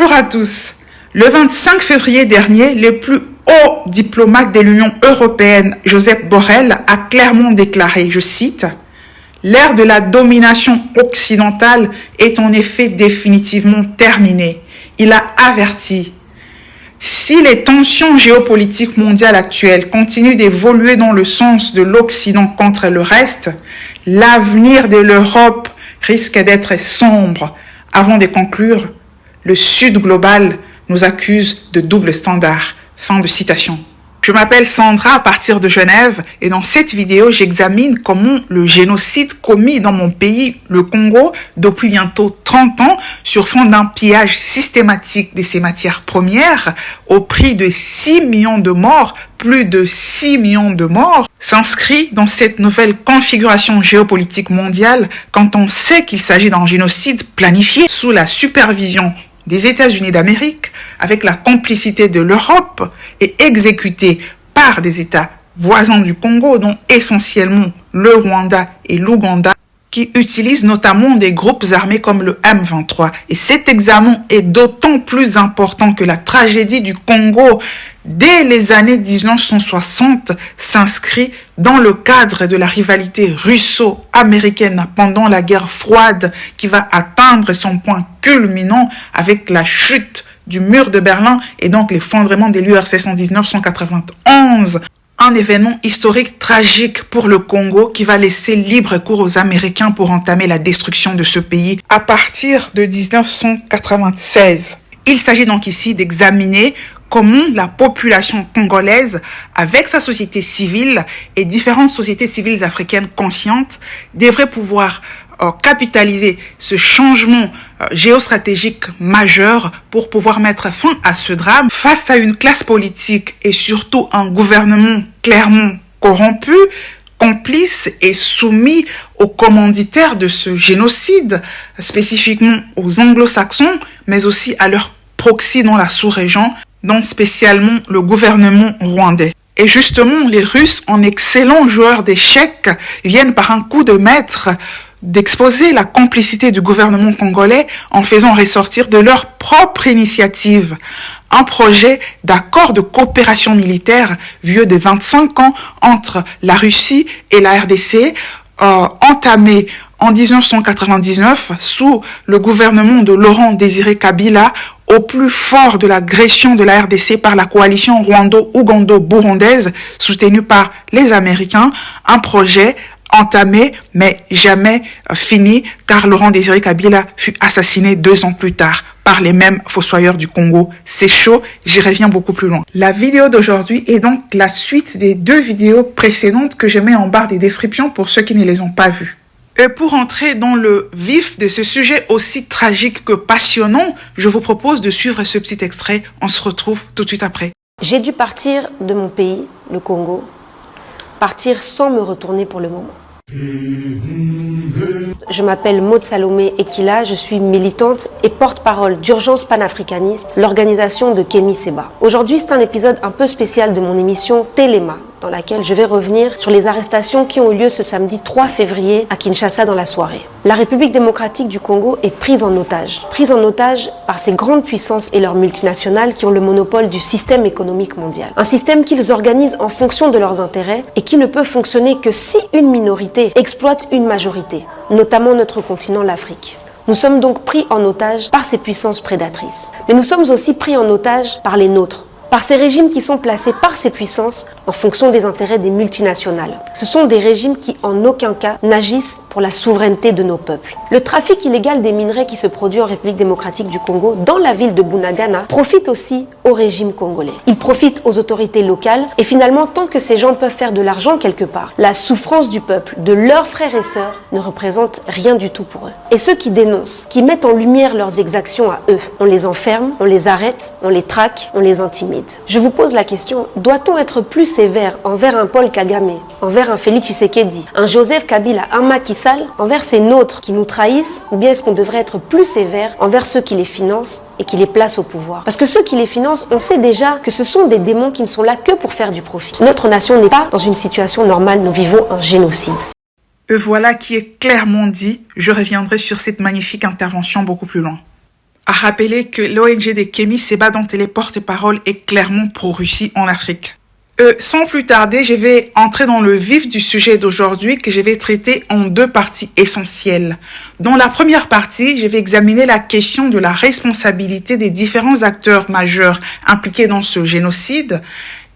Bonjour à tous. Le 25 février dernier, le plus haut diplomate de l'Union européenne, Josep Borrell, a clairement déclaré, je cite, « L'ère de la domination occidentale est en effet définitivement terminée. » Il a averti. Si les tensions géopolitiques mondiales actuelles continuent d'évoluer dans le sens de l'Occident contre le reste, l'avenir de l'Europe risque d'être sombre. Avant de conclure, le Sud global nous accuse de double standard. Fin de citation. Je m'appelle Sandra à partir de Genève et dans cette vidéo, j'examine comment le génocide commis dans mon pays, le Congo, depuis bientôt 30 ans, sur fond d'un pillage systématique de ses matières premières, au prix de 6 millions de morts, plus de 6 millions de morts, s'inscrit dans cette nouvelle configuration géopolitique mondiale quand on sait qu'il s'agit d'un génocide planifié sous la supervision des États-Unis d'Amérique, avec la complicité de l'Europe et exécuté par des États voisins du Congo, dont essentiellement le Rwanda et l'Ouganda, qui utilisent notamment des groupes armés comme le M23. Et cet examen est d'autant plus important que la tragédie du Congo dès les années 1960 s'inscrit dans le cadre de la rivalité russo-américaine pendant la guerre froide qui va atteindre son point culminant avec la chute du mur de Berlin et donc l'effondrement de l'URSS en 1991. Un événement historique tragique pour le Congo qui va laisser libre cours aux Américains pour entamer la destruction de ce pays à partir de 1996. Il s'agit donc ici d'examiner comment la population congolaise, avec sa société civile et différentes sociétés civiles africaines conscientes, devrait pouvoir capitaliser ce changement géostratégique majeur pour pouvoir mettre fin à ce drame face à une classe politique et surtout un gouvernement clairement corrompu, complice et soumis aux commanditaires de ce génocide, spécifiquement aux anglo-saxons, mais aussi à leurs proxys dans la sous-région, dont spécialement le gouvernement rwandais. Et justement, les Russes, en excellents joueurs d'échecs, viennent par un coup de maître d'exposer la complicité du gouvernement congolais en faisant ressortir de leur propre initiative un projet d'accord de coopération militaire vieux de 25 ans entre la Russie et la RDC, entamé en 1999 sous le gouvernement de Laurent Désiré Kabila, au plus fort de l'agression de la RDC par la coalition rwando-ougando-burundaise soutenue par les Américains, un projet entamé mais jamais fini car Laurent Désiré Kabila fut assassiné 2 ans plus tard par les mêmes fossoyeurs du Congo. C'est chaud, j'y reviens beaucoup plus loin. La vidéo d'aujourd'hui est donc la suite des 2 vidéos précédentes que je mets en barre des descriptions pour ceux qui ne les ont pas vues. Et pour entrer dans le vif de ce sujet aussi tragique que passionnant, je vous propose de suivre ce petit extrait. On se retrouve tout de suite après. J'ai dû partir de mon pays, le Congo, partir sans me retourner pour le moment. Je m'appelle Maud Salomé Ekila, je suis militante et porte-parole d'Urgence panafricaniste, l'organisation de Kémy Séba. Aujourd'hui, c'est un épisode un peu spécial de mon émission Téléma, dans laquelle je vais revenir sur les arrestations qui ont eu lieu ce samedi 3 février à Kinshasa dans la soirée. La République démocratique du Congo est prise en otage par ces grandes puissances et leurs multinationales qui ont le monopole du système économique mondial. Un système qu'ils organisent en fonction de leurs intérêts et qui ne peut fonctionner que si une minorité exploite une majorité, notamment notre continent, l'Afrique. Nous sommes donc pris en otage par ces puissances prédatrices. Mais nous sommes aussi pris en otage par les nôtres, par ces régimes qui sont placés par ces puissances en fonction des intérêts des multinationales. Ce sont des régimes qui, en aucun cas, n'agissent pour la souveraineté de nos peuples. Le trafic illégal des minerais qui se produit en République démocratique du Congo, dans la ville de Bunagana, profite aussi au régime congolais. Il profite aux autorités locales et finalement, tant que ces gens peuvent faire de l'argent quelque part, la souffrance du peuple, de leurs frères et sœurs, ne représente rien du tout pour eux. Et ceux qui dénoncent, qui mettent en lumière leurs exactions à eux, on les enferme, on les arrête, on les traque, on les intimide. Je vous pose la question, doit-on être plus sévère envers un Paul Kagame, envers un Félix Tshisekedi, un Joseph Kabila, un Macky Sall, envers ces nôtres qui nous trahissent, ou bien est-ce qu'on devrait être plus sévère envers ceux qui les financent et qui les placent au pouvoir? Parce que ceux qui les financent, on sait déjà que ce sont des démons qui ne sont là que pour faire du profit. Notre nation n'est pas dans une situation normale, nous vivons un génocide. Voilà qui est clairement dit. Je reviendrai sur cette magnifique intervention beaucoup plus loin. à rappeler que l'ONG de Kémy Séba, dont elle est porte-parole, est clairement pro-Russie en Afrique. Sans plus tarder, je vais entrer dans le vif du sujet d'aujourd'hui que je vais traiter en deux parties essentielles. Dans la première partie, je vais examiner la question de la responsabilité des différents acteurs majeurs impliqués dans ce génocide.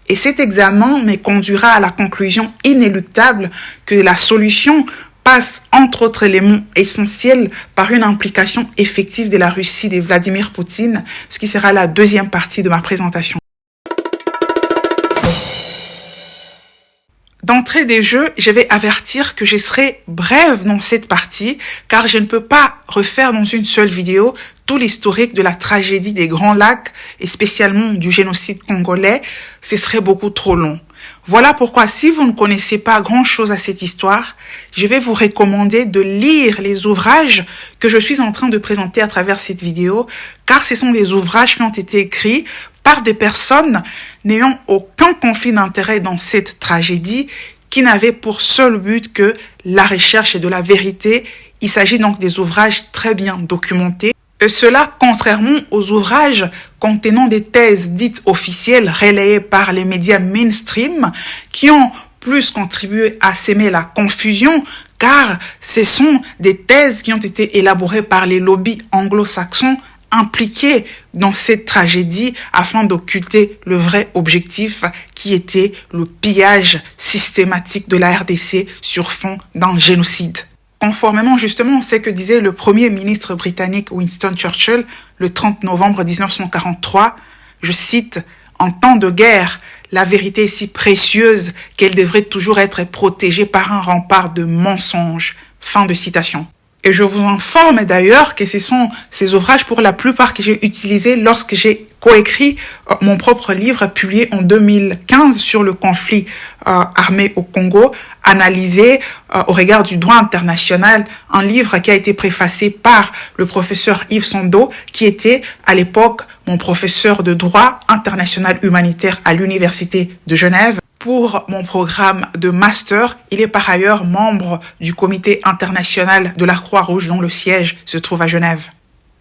Et cet examen me conduira à la conclusion inéluctable que la solution passe, entre autres éléments essentiels, par une implication effective de la Russie de Vladimir Poutine, ce qui sera la deuxième partie de ma présentation. D'entrée des jeux, je vais avertir que je serai brève dans cette partie, car je ne peux pas refaire dans une seule vidéo tout l'historique de la tragédie des Grands Lacs et spécialement du génocide congolais. Ce serait beaucoup trop long. Voilà pourquoi, si vous ne connaissez pas grand-chose à cette histoire, je vais vous recommander de lire les ouvrages que je suis en train de présenter à travers cette vidéo, car ce sont des ouvrages qui ont été écrits par des personnes n'ayant aucun conflit d'intérêt dans cette tragédie, qui n'avaient pour seul but que la recherche de la vérité. Il s'agit donc des ouvrages très bien documentés. Et cela, contrairement aux ouvrages contenant des thèses dites officielles relayées par les médias mainstream, qui ont plus contribué à semer la confusion, car ce sont des thèses qui ont été élaborées par les lobbies anglo-saxons impliqués dans cette tragédie afin d'occulter le vrai objectif qui était le pillage systématique de la RDC sur fond d'un génocide. Conformément justement à ce que disait le premier ministre britannique Winston Churchill le 30 novembre 1943, je cite, « En temps de guerre, la vérité est si précieuse qu'elle devrait toujours être protégée par un rempart de mensonges. » Fin de citation. Et je vous informe d'ailleurs que ce sont ces ouvrages pour la plupart que j'ai utilisés lorsque j'ai coécrit mon propre livre publié en 2015 sur le conflit armé au Congo, analysé au regard du droit international, un livre qui a été préfacé par le professeur Yves Sando, qui était à l'époque mon professeur de droit international humanitaire à l'Université de Genève. Pour mon programme de master, il est par ailleurs membre du comité international de la Croix-Rouge dont le siège se trouve à Genève.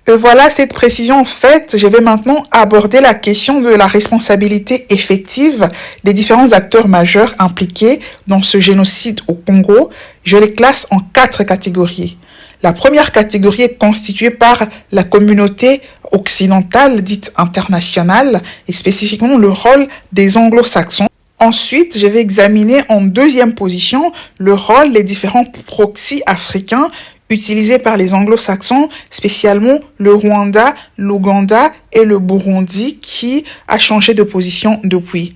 Et voilà cette précision faite, je vais maintenant aborder la question de la responsabilité effective des différents acteurs majeurs impliqués dans ce génocide au Congo. Je les classe en 4 catégories. La première catégorie est constituée par la communauté occidentale dite internationale et spécifiquement le rôle des anglo-saxons. Ensuite, je vais examiner en deuxième position le rôle des différents proxys africains utilisés par les anglo-saxons, spécialement le Rwanda, l'Ouganda et le Burundi qui a changé de position depuis.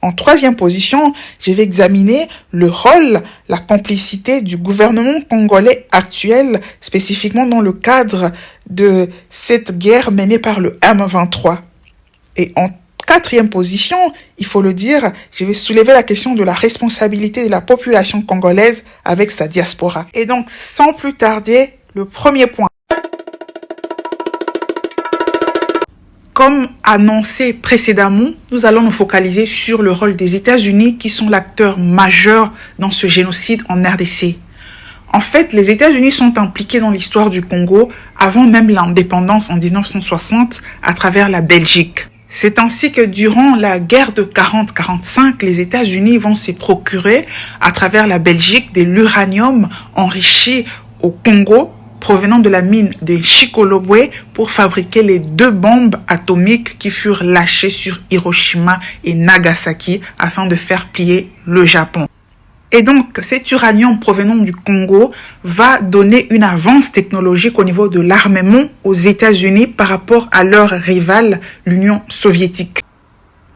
En troisième position, je vais examiner le rôle, la complicité du gouvernement congolais actuel, spécifiquement dans le cadre de cette guerre menée par le M23. Et en quatrième position, il faut le dire, je vais soulever la question de la responsabilité de la population congolaise avec sa diaspora. Et donc, sans plus tarder, le premier point. Comme annoncé précédemment, nous allons nous focaliser sur le rôle des États-Unis qui sont l'acteur majeur dans ce génocide en RDC. En fait, les États-Unis sont impliqués dans l'histoire du Congo avant même l'indépendance en 1960 à travers la Belgique. C'est ainsi que durant la guerre de 40-45, les États-Unis vont se procurer à travers la Belgique de l'uranium enrichi au Congo provenant de la mine de Chikolobwe pour fabriquer les 2 bombes atomiques qui furent lâchées sur Hiroshima et Nagasaki afin de faire plier le Japon. Et donc, cet uranium provenant du Congo va donner une avance technologique au niveau de l'armement aux États-Unis par rapport à leur rivale, l'Union soviétique.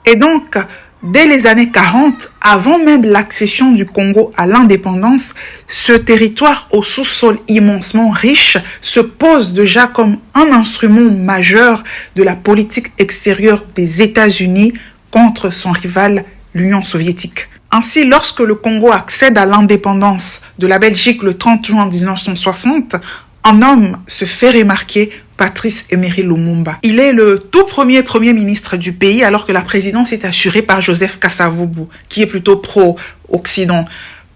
Et donc, dès les années 40, avant même l'accession du Congo à l'indépendance, ce territoire au sous-sol immensement riche se pose déjà comme un instrument majeur de la politique extérieure des États-Unis contre son rival, l'Union soviétique. Ainsi, lorsque le Congo accède à l'indépendance de la Belgique le 30 juin 1960, un homme se fait remarquer, Patrice Emery Lumumba. Il est le tout premier ministre du pays alors que la présidence est assurée par Joseph Kasavubu, qui est plutôt pro-Occident.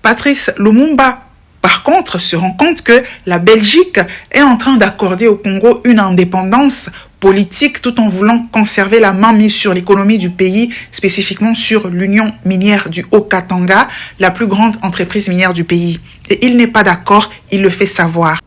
Patrice Lumumba, par contre, se rend compte que la Belgique est en train d'accorder au Congo une indépendance politique tout en voulant conserver la main mise sur l'économie du pays, spécifiquement sur l'Union minière du Haut-Katanga, la plus grande entreprise minière du pays. Et il n'est pas d'accord, il le fait savoir.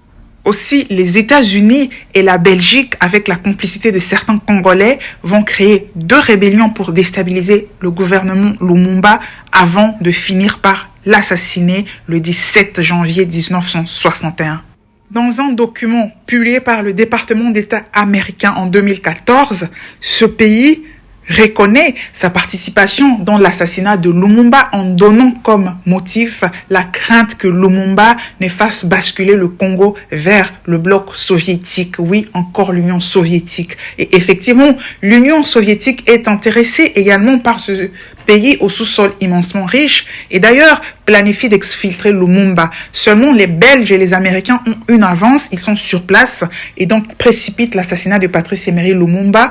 Aussi, les États-Unis et la Belgique, avec la complicité de certains Congolais, vont créer 2 rébellions pour déstabiliser le gouvernement Lumumba avant de finir par l'assassiner le 17 janvier 1961. Dans un document publié par le département d'État américain en 2014, ce pays reconnaît sa participation dans l'assassinat de Lumumba en donnant comme motif la crainte que Lumumba ne fasse basculer le Congo vers le bloc soviétique. Oui, encore l'Union soviétique. Et effectivement, l'Union soviétique est intéressée également par ce pays au sous-sol immensement riche et d'ailleurs planifie d'exfiltrer Lumumba. Seulement les Belges et les Américains ont une avance, ils sont sur place et donc précipitent l'assassinat de Patrice Emery Lumumba.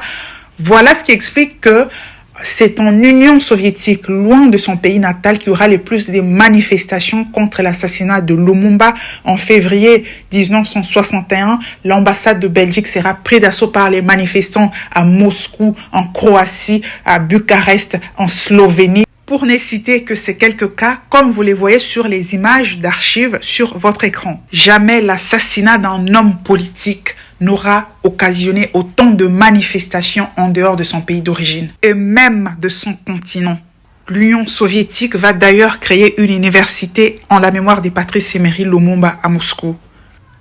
Voilà ce qui explique que c'est en Union soviétique, loin de son pays natal, qu'il y aura le plus de manifestations contre l'assassinat de Lumumba. En février 1961, l'ambassade de Belgique sera prise d'assaut par les manifestants à Moscou, en Croatie, à Bucarest, en Slovénie. Pour ne citer que ces quelques cas, comme vous les voyez sur les images d'archives sur votre écran. Jamais l'assassinat d'un homme politique n'aura occasionné autant de manifestations en dehors de son pays d'origine et même de son continent. L'Union soviétique va d'ailleurs créer une université en la mémoire de Patrice Emery Lumumba à Moscou.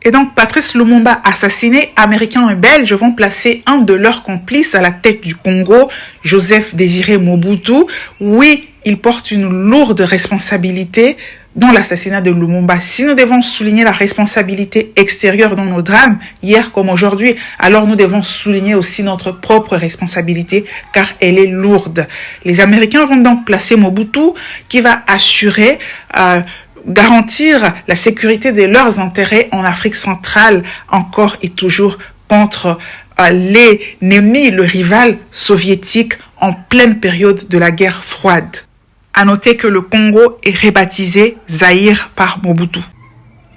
Et donc Patrice Lumumba assassiné, Américains et Belges vont placer un de leurs complices à la tête du Congo, Joseph Désiré Mobutu. Oui, il porte une lourde responsabilité dans l'assassinat de Lumumba. Si nous devons souligner la responsabilité extérieure dans nos drames, hier comme aujourd'hui, alors nous devons souligner aussi notre propre responsabilité, car elle est lourde. Les Américains vont donc placer Mobutu, qui va assurer, garantir la sécurité de leurs intérêts en Afrique centrale, encore et toujours contre l'ennemi, le rival soviétique, en pleine période de la guerre froide. À noter que le Congo est rebaptisé Zaïre par Mobutu.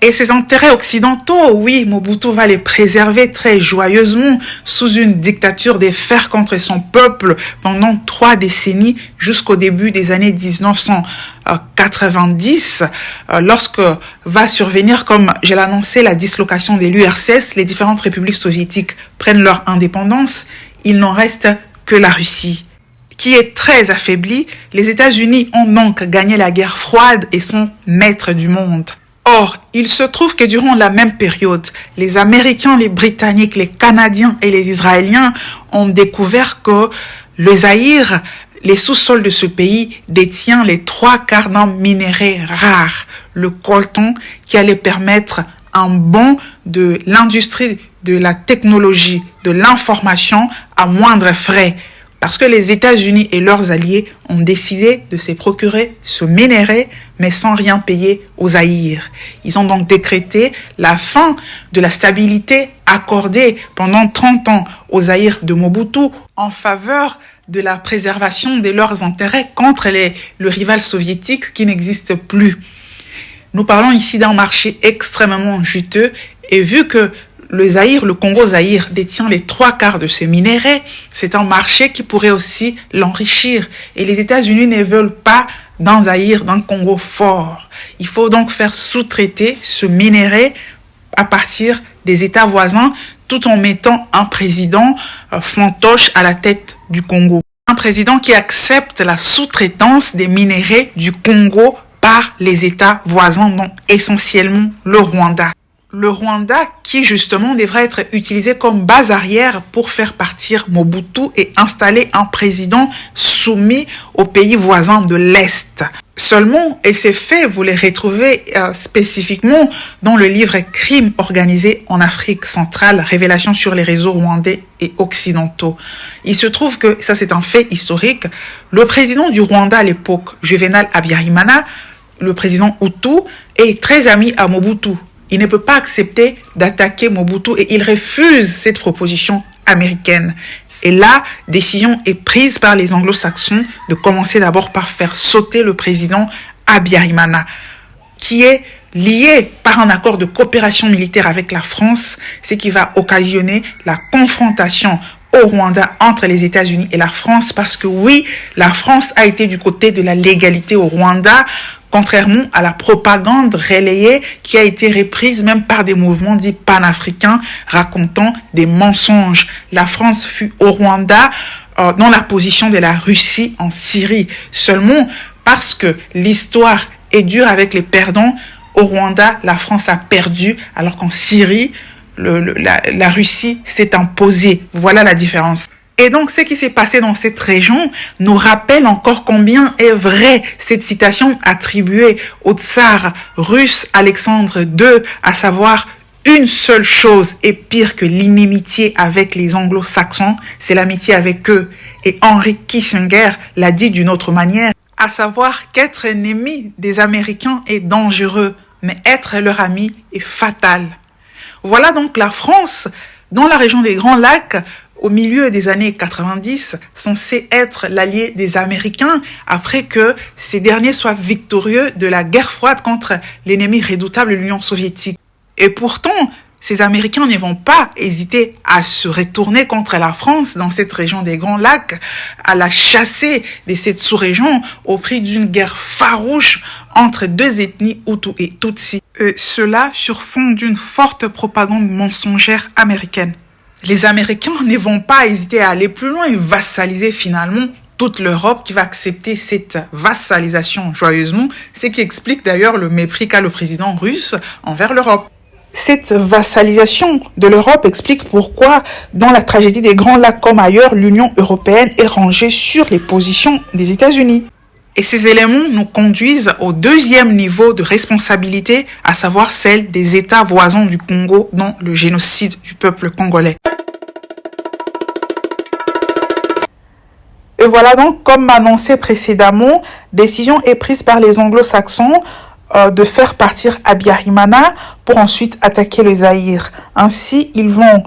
Et ses intérêts occidentaux, oui, Mobutu va les préserver très joyeusement sous une dictature des fers contre son peuple pendant 3 décennies jusqu'au début des années 1990, lorsque va survenir, comme je l'ai annoncé, la dislocation de l'URSS, les différentes républiques soviétiques prennent leur indépendance, il n'en reste que la Russie, qui est très affaiblie. Les États-Unis ont donc gagné la guerre froide et sont maîtres du monde. Or, il se trouve que durant la même période, les Américains, les Britanniques, les Canadiens et les Israéliens ont découvert que le Zaïre, les sous-sols de ce pays, détient les 3/4 d'un minerai rare, le coltan, qui allait permettre un bond de l'industrie, de la technologie, de l'information à moindre frais. Parce que les États-Unis et leurs alliés ont décidé de se procurer ce minerai, mais sans rien payer aux Zaïre. Ils ont donc décrété la fin de la stabilité accordée pendant 30 ans aux Zaïre de Mobutu en faveur de la préservation de leurs intérêts contre le rival soviétique qui n'existe plus. Nous parlons ici d'un marché extrêmement juteux et vu que le Zaïre, le Congo-Zaïre, détient les 3/4 de ces minéraux. C'est un marché qui pourrait aussi l'enrichir. Et les États-Unis ne veulent pas d'un Zaïre, d'un Congo fort. Il faut donc faire sous-traiter ce minerai à partir des États voisins, tout en mettant un président fantoche à la tête du Congo. Un président qui accepte la sous-traitance des minéraux du Congo par les États voisins, donc essentiellement le Rwanda. Le Rwanda qui justement devrait être utilisé comme base arrière pour faire partir Mobutu et installer un président soumis aux pays voisins de l'Est. Seulement, et ces faits, vous les retrouvez spécifiquement dans le livre Crimes organisés en Afrique centrale, révélations sur les réseaux rwandais et occidentaux. Il se trouve que, ça c'est un fait historique, le président du Rwanda à l'époque, Juvenal Habyarimana, le président Hutu, est très ami à Mobutu. Il ne peut pas accepter d'attaquer Mobutu et il refuse cette proposition américaine. Et là, décision est prise par les anglo-saxons de commencer d'abord par faire sauter le président Habyarimana, qui est lié par un accord de coopération militaire avec la France, ce qui va occasionner la confrontation au Rwanda entre les États-Unis et la France, parce que oui, la France a été du côté de la légalité au Rwanda, contrairement à la propagande relayée qui a été reprise même par des mouvements dits panafricains racontant des mensonges. La France fut au Rwanda dans la position de la Russie en Syrie. Seulement parce que l'histoire est dure avec les perdants, au Rwanda, la France a perdu, alors qu'en Syrie, la Russie s'est imposée. Voilà la différence. Et donc, ce qui s'est passé dans cette région nous rappelle encore combien est vraie cette citation attribuée au tsar russe Alexandre II, à savoir une seule chose est pire que l'inimitié avec les anglo-saxons, c'est l'amitié avec eux. Et Henry Kissinger l'a dit d'une autre manière, à savoir qu'être ennemi des Américains est dangereux, mais être leur ami est fatal. Voilà donc la France, dans la région des Grands Lacs, au milieu des années 90, censé être l'allié des Américains après que ces derniers soient victorieux de la guerre froide contre l'ennemi redoutable, l'Union soviétique. Et pourtant, ces Américains ne vont pas hésiter à se retourner contre la France dans cette région des Grands Lacs, à la chasser de cette sous-région au prix d'une guerre farouche entre deux ethnies Hutu et Tutsi. Cela sur fond d'une forte propagande mensongère américaine. Les Américains ne vont pas hésiter à aller plus loin et vassaliser finalement toute l'Europe qui va accepter cette vassalisation joyeusement, ce qui explique d'ailleurs le mépris qu'a le président russe envers l'Europe. Cette vassalisation de l'Europe explique pourquoi, dans la tragédie des Grands Lacs comme ailleurs, l'Union européenne est rangée sur les positions des États-Unis. Et ces éléments nous conduisent au deuxième niveau de responsabilité, à savoir celle des États voisins du Congo dans le génocide du peuple congolais. Et voilà donc, comme annoncé précédemment, décision est prise par les anglo-saxons de faire partir Abiyarimana pour ensuite attaquer le Zaïre. Ainsi, ils vont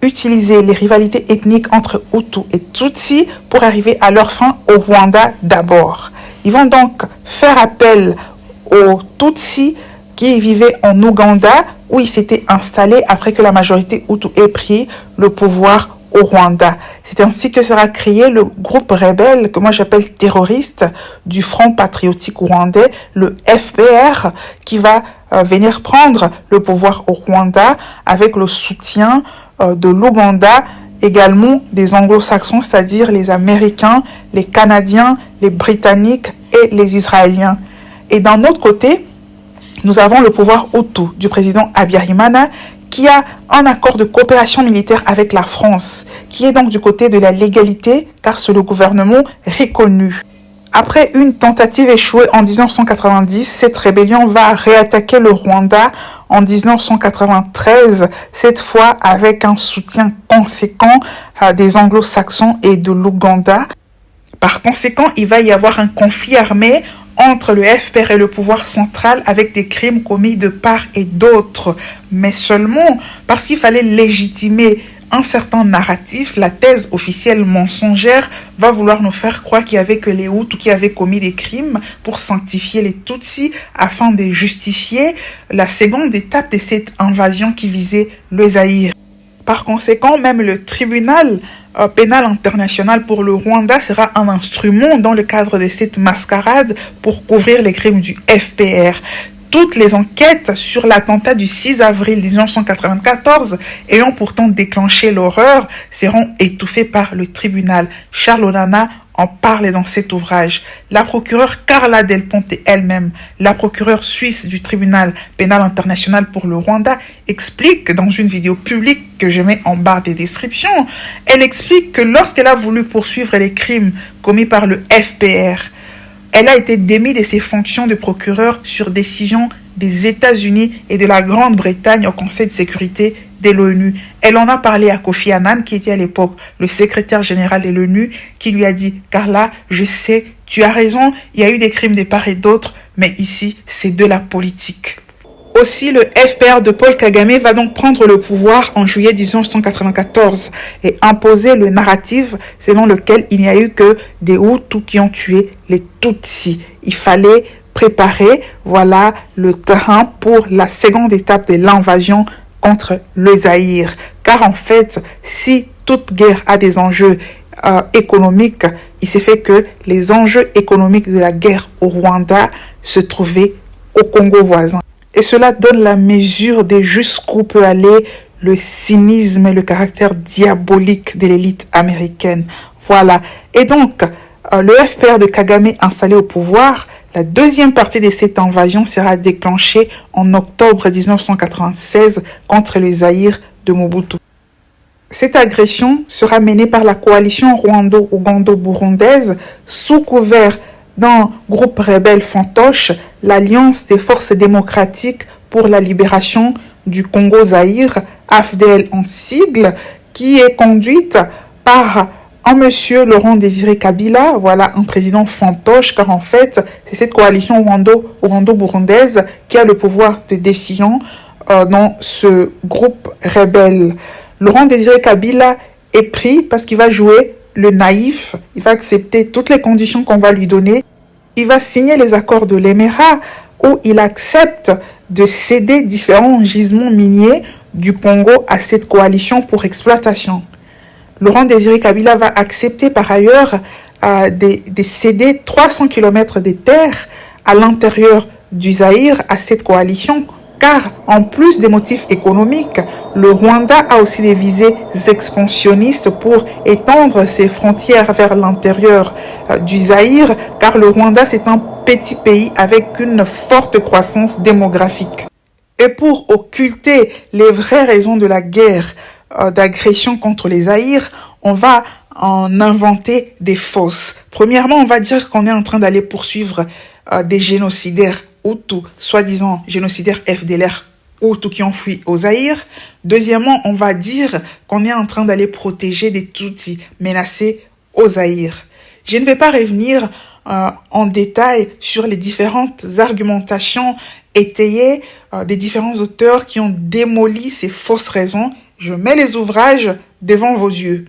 utiliser les rivalités ethniques entre Hutu et Tutsi pour arriver à leur fin au Rwanda d'abord. Ils vont donc faire appel aux Tutsi qui vivaient en Ouganda, où ils s'étaient installés après que la majorité Hutu ait pris le pouvoir au Rwanda. C'est ainsi que sera créé le groupe rebelle, que moi j'appelle terroriste, du Front patriotique rwandais, le FPR, qui va venir prendre le pouvoir au Rwanda avec le soutien de l'Ouganda, également des anglo-saxons, c'est-à-dire les Américains, les Canadiens, les Britanniques et les Israéliens. Et d'un autre côté, nous avons le pouvoir Hutu du président Abiyarimana, qui a un accord de coopération militaire avec la France, qui est donc du côté de la légalité, car c'est le gouvernement reconnu. Après une tentative échouée en 1990, cette rébellion va réattaquer le Rwanda en 1993, cette fois avec un soutien conséquent des anglo-saxons et de l'Ouganda. Par conséquent, il va y avoir un conflit armé entre le FPR et le pouvoir central avec des crimes commis de part et d'autre, mais seulement parce qu'il fallait légitimer un certain narratif. La thèse officielle mensongère va vouloir nous faire croire qu'il n'y avait que les Hutus qui avaient commis des crimes pour sanctifier les Tutsis afin de justifier la seconde étape de cette invasion qui visait le Zaïre. Par conséquent, même le tribunal pénal international pour le Rwanda sera un instrument dans le cadre de cette mascarade pour couvrir les crimes du FPR. Toutes les enquêtes sur l'attentat du 6 avril 1994 ayant pourtant déclenché l'horreur seront étouffées par le tribunal. Charles Onana en parle dans cet ouvrage. La procureure Carla Del Ponte elle-même, la procureure suisse du tribunal pénal international pour le Rwanda, explique dans une vidéo publique que je mets en barre des descriptions, elle explique que lorsqu'elle a voulu poursuivre les crimes commis par le FPR, elle a été démise de ses fonctions de procureur sur décision des États-Unis et de la Grande-Bretagne au Conseil de sécurité de l'ONU. Elle en a parlé à Kofi Annan, qui était à l'époque le secrétaire général de l'ONU, qui lui a dit « Carla, je sais, tu as raison, il y a eu des crimes de part et d'autre, mais ici, c'est de la politique. » Aussi, le FPR de Paul Kagame va donc prendre le pouvoir en juillet 1994 et imposer le narratif selon lequel il n'y a eu que des Hutus qui ont tué les Tutsis. Il fallait préparer, voilà, le terrain pour la seconde étape de l'invasion contre le Zaïre. Car en fait, si toute guerre a des enjeux économiques, il s'est fait que les enjeux économiques de la guerre au Rwanda se trouvaient au Congo voisin. Et cela donne la mesure de jusqu'où peut aller le cynisme et le caractère diabolique de l'élite américaine. Voilà. Et donc, le FPR de Kagame installé au pouvoir, la deuxième partie de cette invasion sera déclenchée en octobre 1996 contre le Zaïre de Mobutu. Cette agression sera menée par la coalition rwando-ougando-burundaise sous couvert d'un groupe rebelle fantoche, l'Alliance des forces démocratiques pour la libération du Congo-Zaïre, AFDL en sigle, qui est conduite par un monsieur Laurent Désiré Kabila, voilà un président fantoche, car en fait, c'est cette coalition rwando-burundaise qui a le pouvoir de décision dans ce groupe rebelle. Laurent Désiré Kabila est pris parce qu'il va jouer le naïf, il va accepter toutes les conditions qu'on va lui donner. Il va signer les accords de l'Émirat où il accepte de céder différents gisements miniers du Congo à cette coalition pour exploitation. Laurent Désiré Kabila va accepter par ailleurs de céder 300 km de terres à l'intérieur du Zaïre à cette coalition. Car, en plus des motifs économiques, le Rwanda a aussi des visées expansionnistes pour étendre ses frontières vers l'intérieur du Zaïre, car le Rwanda, c'est un petit pays avec une forte croissance démographique. Et pour occulter les vraies raisons de la guerre d'agression contre les Zaïre, on va en inventer des fausses. Premièrement, on va dire qu'on est en train d'aller poursuivre des génocidaires Hutus, soi-disant génocidaires FDLR Hutus qui ont fui au Zaïre. Deuxièmement, on va dire qu'on est en train d'aller protéger des Tutsis menacés au Zaïre. Je ne vais pas revenir en détail sur les différentes argumentations étayées des différents auteurs qui ont démoli ces fausses raisons. Je mets les ouvrages devant vos yeux.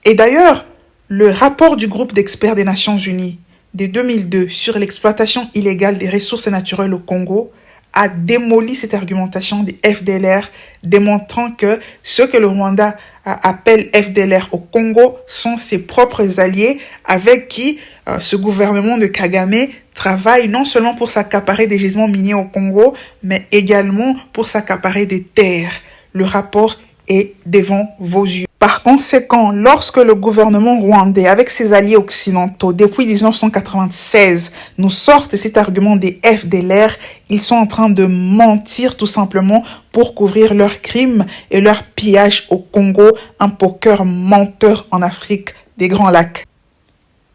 Et d'ailleurs, le rapport du groupe d'experts des Nations Unies de 2002 sur l'exploitation illégale des ressources naturelles au Congo a démoli cette argumentation des FDLR, démontrant que ce que le Rwanda appelle FDLR au Congo sont ses propres alliés avec qui ce gouvernement de Kagame travaille non seulement pour s'accaparer des gisements miniers au Congo, mais également pour s'accaparer des terres. Le rapport est devant vos yeux. Par conséquent, lorsque le gouvernement rwandais, avec ses alliés occidentaux, depuis 1996, nous sortent cet argument des FDLR, ils sont en train de mentir tout simplement pour couvrir leurs crimes et leur pillage au Congo, un poker menteur en Afrique des Grands Lacs.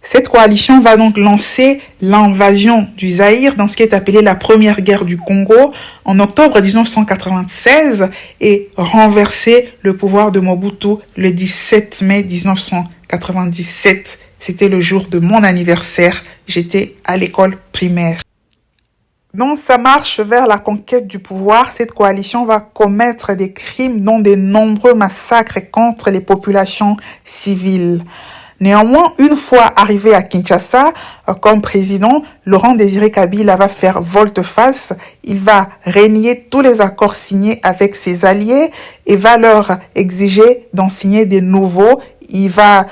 Cette coalition va donc lancer l'invasion du Zaïre dans ce qui est appelé la première guerre du Congo en octobre 1996 et renverser le pouvoir de Mobutu le 17 mai 1997. C'était le jour de mon anniversaire. J'étais à l'école primaire. Dans sa marche vers la conquête du pouvoir, cette coalition va commettre des crimes dont de nombreux massacres contre les populations civiles. Néanmoins, une fois arrivé à Kinshasa comme président, Laurent Désiré Kabila va faire volte-face. Il va renier tous les accords signés avec ses alliés et va leur exiger d'en signer des nouveaux. Il va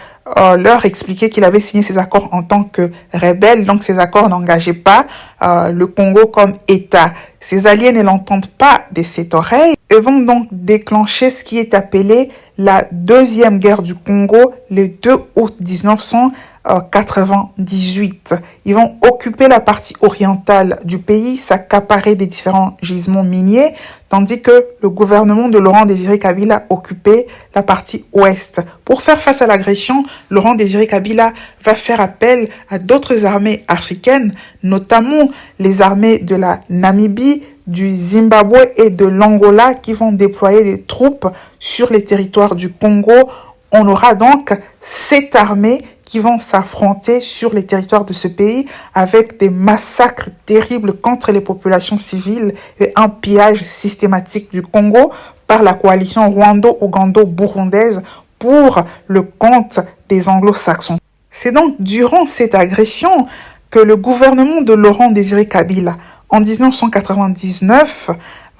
leur expliquer qu'il avait signé ces accords en tant que rebelle, donc ces accords n'engageaient pas le Congo comme État. Ses alliés ne l'entendent pas de cette oreille et vont donc déclencher ce qui est appelé la deuxième guerre du Congo le 2 août 1998. Ils vont occuper la partie orientale du pays, s'accaparer des différents gisements miniers, tandis que le gouvernement de Laurent Désiré Kabila occupait la partie ouest. Pour faire face à l'agression, Laurent Désiré Kabila va faire appel à d'autres armées africaines, notamment les armées de la Namibie, du Zimbabwe et de l'Angola qui vont déployer des troupes sur les territoires du Congo. On aura donc 7 armées qui vont s'affronter sur les territoires de ce pays avec des massacres terribles contre les populations civiles et un pillage systématique du Congo par la coalition rwando-ougando-burundaise pour le compte des anglo-saxons. C'est donc durant cette agression que le gouvernement de Laurent Désiré Kabila, en 1999,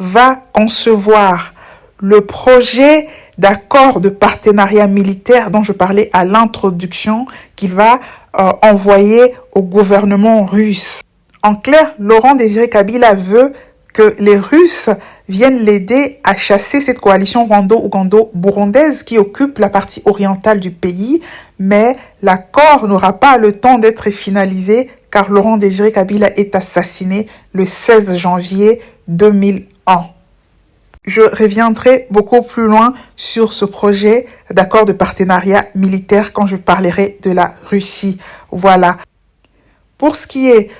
va concevoir le projet d'accord de partenariat militaire dont je parlais à l'introduction qu'il va envoyer au gouvernement russe. En clair, Laurent Désiré Kabila veut que les Russes viennent l'aider à chasser cette coalition rwando-ougando-burundaise qui occupe la partie orientale du pays, mais l'accord n'aura pas le temps d'être finalisé car Laurent Désiré Kabila est assassiné le 16 janvier 2001. Je reviendrai beaucoup plus loin sur ce projet d'accord de partenariat militaire quand je parlerai de la Russie. Voilà. Pour ce qui est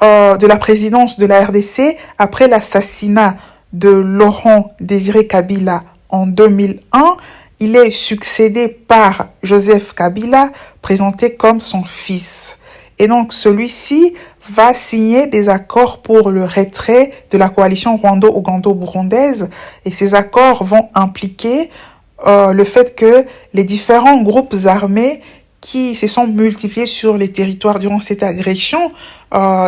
de la présidence de la RDC, après l'assassinat de Laurent Désiré Kabila en 2001, il est succédé par Joseph Kabila, présenté comme son fils. Et donc celui-ci va signer des accords pour le retrait de la coalition rwando-ougando-burundaise. Et ces accords vont impliquer le fait que les différents groupes armés qui se sont multipliés sur les territoires durant cette agression,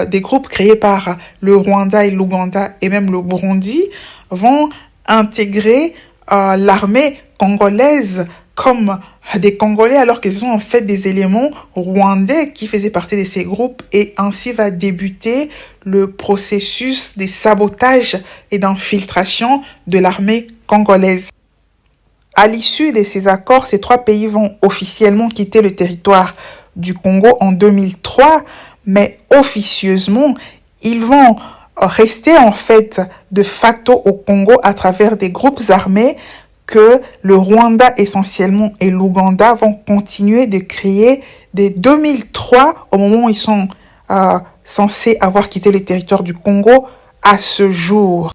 des groupes créés par le Rwanda et l'Ouganda et même le Burundi, vont intégrer l'armée congolaise comme des Congolais alors qu'ils sont en fait des éléments rwandais qui faisaient partie de ces groupes et ainsi va débuter le processus des sabotages et d'infiltration de l'armée congolaise. À l'issue de ces accords, ces trois pays vont officiellement quitter le territoire du Congo en 2003, mais officieusement, ils vont rester en fait de facto au Congo à travers des groupes armés que le Rwanda essentiellement et l'Ouganda vont continuer de créer dès 2003, au moment où ils sont censés avoir quitté le territoire du Congo, à ce jour.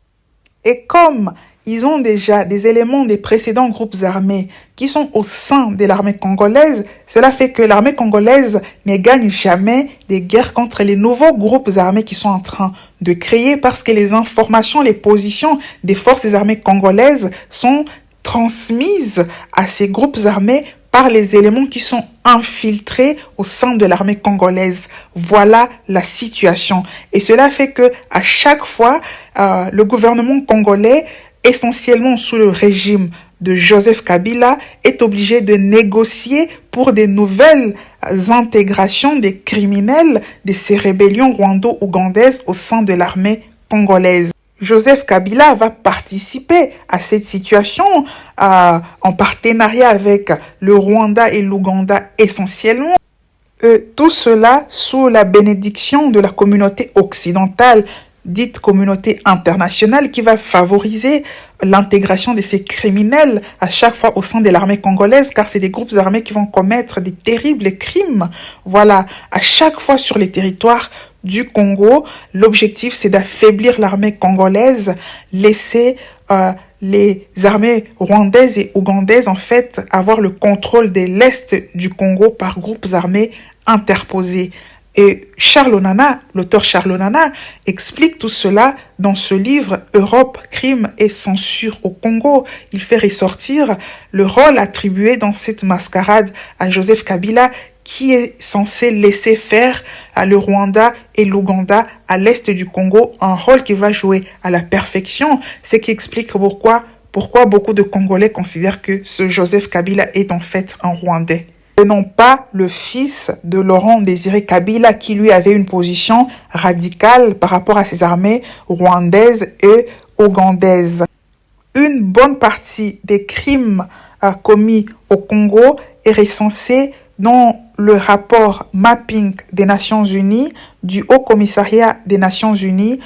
Et comme ils ont déjà des éléments des précédents groupes armés qui sont au sein de l'armée congolaise, cela fait que l'armée congolaise ne gagne jamais des guerres contre les nouveaux groupes armés qui sont en train de créer parce que les informations, les positions des forces armées congolaises sont transmises à ces groupes armés par les éléments qui sont infiltrés au sein de l'armée congolaise. Voilà la situation. Et cela fait que à chaque fois, le gouvernement congolais, essentiellement sous le régime de Joseph Kabila, est obligé de négocier pour des nouvelles intégrations des criminels de ces rébellions rwando-ougandaises au sein de l'armée congolaise. Joseph Kabila va participer à cette situation en partenariat avec le Rwanda et l'Ouganda essentiellement. Tout cela sous la bénédiction de la communauté occidentale, dite communauté internationale, qui va favoriser l'intégration de ces criminels à chaque fois au sein de l'armée congolaise, car c'est des groupes armés qui vont commettre des terribles crimes. Voilà, à chaque fois sur les territoires du Congo, l'objectif c'est d'affaiblir l'armée congolaise, laisser les armées rwandaises et ougandaises en fait avoir le contrôle de l'est du Congo par groupes armés interposés. Et Charles Onana, l'auteur Charles Onana, explique tout cela dans ce livre « Europe, crime et censure au Congo ». Il fait ressortir le rôle attribué dans cette mascarade à Joseph Kabila qui est censé laisser faire à le Rwanda et l'Ouganda à l'est du Congo, un rôle qui va jouer à la perfection, ce qui explique pourquoi beaucoup de Congolais considèrent que ce Joseph Kabila est en fait un Rwandais. Et non pas le fils de Laurent Désiré Kabila qui lui avait une position radicale par rapport à ses armées rwandaises et ougandaises. Une bonne partie des crimes commis au Congo est recensée dans le rapport Mapping des Nations Unies du Haut Commissariat des Nations Unies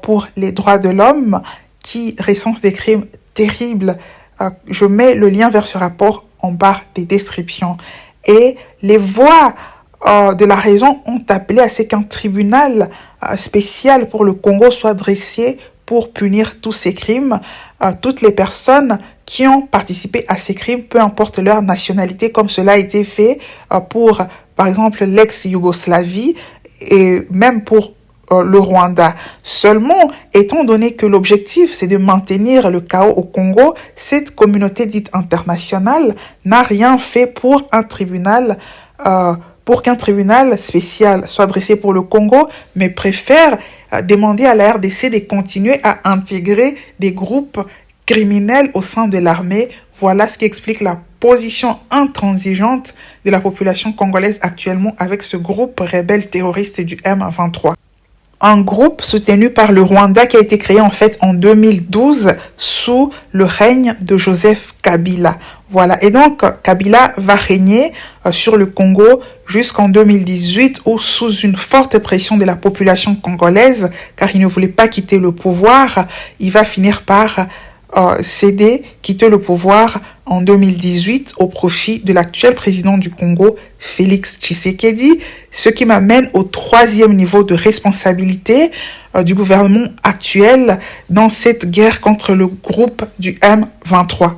pour les droits de l'homme qui recense des crimes terribles. Je mets le lien vers ce rapport en barre des descriptions. Et les voix de la raison ont appelé à ce qu'un tribunal spécial pour le Congo soit dressé pour punir tous ces crimes. Toutes les personnes qui ont participé à ces crimes, peu importe leur nationalité, comme cela a été fait pour, par exemple, l'ex-Yougoslavie et même pour le Rwanda. Seulement, étant donné que l'objectif c'est de maintenir le chaos au Congo, cette communauté dite internationale n'a rien fait pour qu'un tribunal spécial soit dressé pour le Congo, mais préfère demander à la RDC de continuer à intégrer des groupes criminels au sein de l'armée. Voilà ce qui explique la position intransigeante de la population congolaise actuellement avec ce groupe rebelle terroriste du M23. Un groupe soutenu par le Rwanda qui a été créé en fait en 2012 sous le règne de Joseph Kabila. Voilà, et donc Kabila va régner sur le Congo jusqu'en 2018 ou sous une forte pression de la population congolaise car il ne voulait pas quitter le pouvoir. Il va finir par quitter le pouvoir en 2018 au profit de l'actuel président du Congo, Félix Tshisekedi, ce qui m'amène au troisième niveau de responsabilité du gouvernement actuel dans cette guerre contre le groupe du M23.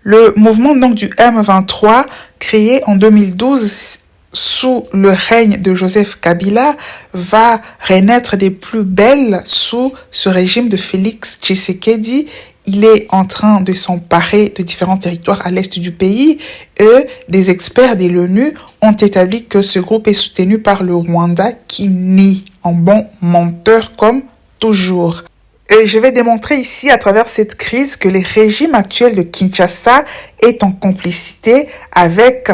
Le mouvement donc du M23, créé en 2012 sous le règne de Joseph Kabila, va renaître des plus belles sous ce régime de Félix Tshisekedi. Il est en train de s'emparer de différents territoires à l'est du pays et des experts de l'ONU ont établi que ce groupe est soutenu par le Rwanda qui nie en bon menteur comme toujours. Et je vais démontrer ici à travers cette crise que le régime actuel de Kinshasa est en complicité avec,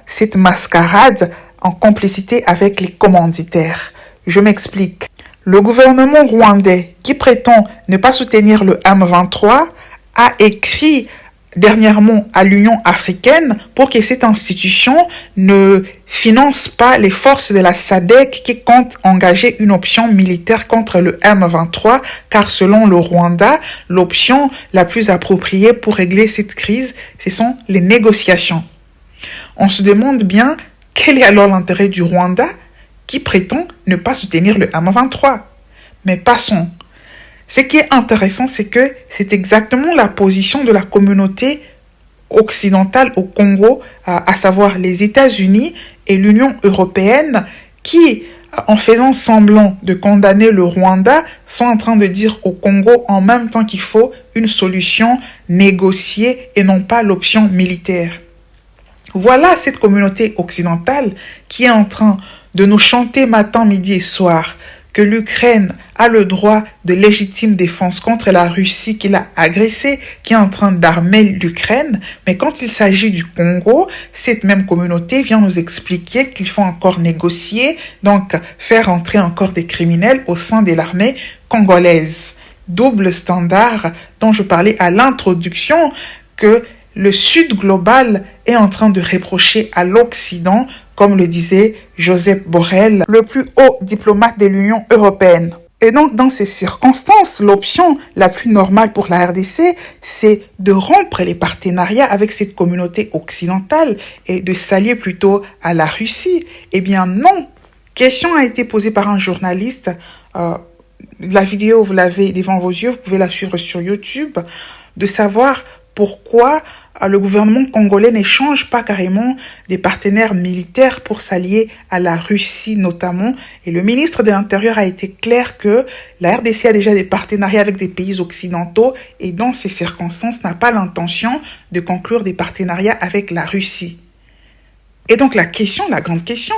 cette mascarade, en complicité avec les commanditaires. Je m'explique. Le gouvernement rwandais, qui prétend ne pas soutenir le M23, a écrit dernièrement à l'Union africaine pour que cette institution ne finance pas les forces de la SADC qui comptent engager une option militaire contre le M23 car selon le Rwanda, l'option la plus appropriée pour régler cette crise, ce sont les négociations. On se demande bien quel est alors l'intérêt du Rwanda qui prétend ne pas soutenir le M23. Mais passons. Ce qui est intéressant, c'est que c'est exactement la position de la communauté occidentale au Congo, à savoir les États-Unis et l'Union européenne, qui, en faisant semblant de condamner le Rwanda, sont en train de dire au Congo en même temps qu'il faut une solution négociée et non pas l'option militaire. Voilà cette communauté occidentale qui est en train de nous chanter matin, midi et soir que l'Ukraine a le droit de légitime défense contre la Russie qui l'a agressée, qui est en train d'armer l'Ukraine. Mais quand il s'agit du Congo, cette même communauté vient nous expliquer qu'il faut encore négocier, donc faire entrer encore des criminels au sein de l'armée congolaise. Double standard dont je parlais à l'introduction que le Sud global est en train de reprocher à l'Occident, comme le disait Joseph Borrell, le plus haut diplomate de l'Union européenne. Et donc, dans ces circonstances, l'option la plus normale pour la RDC, c'est de rompre les partenariats avec cette communauté occidentale et de s'allier plutôt à la Russie. Eh bien non. Question a été posée par un journaliste. La vidéo, vous l'avez devant vos yeux, vous pouvez la suivre sur YouTube, de savoir pourquoi le gouvernement congolais n'échange pas carrément des partenaires militaires pour s'allier à la Russie notamment. Et le ministre de l'Intérieur a été clair que la RDC a déjà des partenariats avec des pays occidentaux et dans ces circonstances n'a pas l'intention de conclure des partenariats avec la Russie. Et donc la grande question,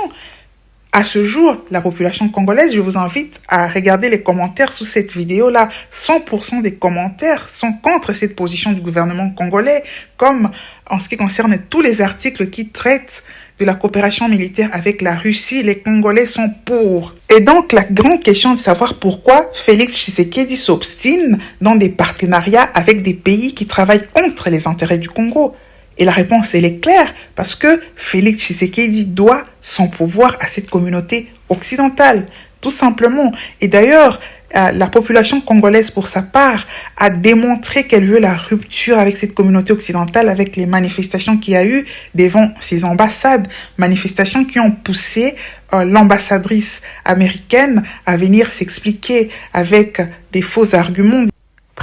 à ce jour, la population congolaise, je vous invite à regarder les commentaires sous cette vidéo-là. 100% des commentaires sont contre cette position du gouvernement congolais, comme en ce qui concerne tous les articles qui traitent de la coopération militaire avec la Russie, les Congolais sont pour. Et donc, la grande question est de savoir pourquoi Félix Tshisekedi s'obstine dans des partenariats avec des pays qui travaillent contre les intérêts du Congo. Et la réponse, elle est claire, parce que Félix Tshisekedi doit son pouvoir à cette communauté occidentale, tout simplement. Et d'ailleurs, la population congolaise, pour sa part, a démontré qu'elle veut la rupture avec cette communauté occidentale, avec les manifestations qu'il y a eu devant ses ambassades, manifestations qui ont poussé l'ambassadrice américaine à venir s'expliquer avec des faux arguments.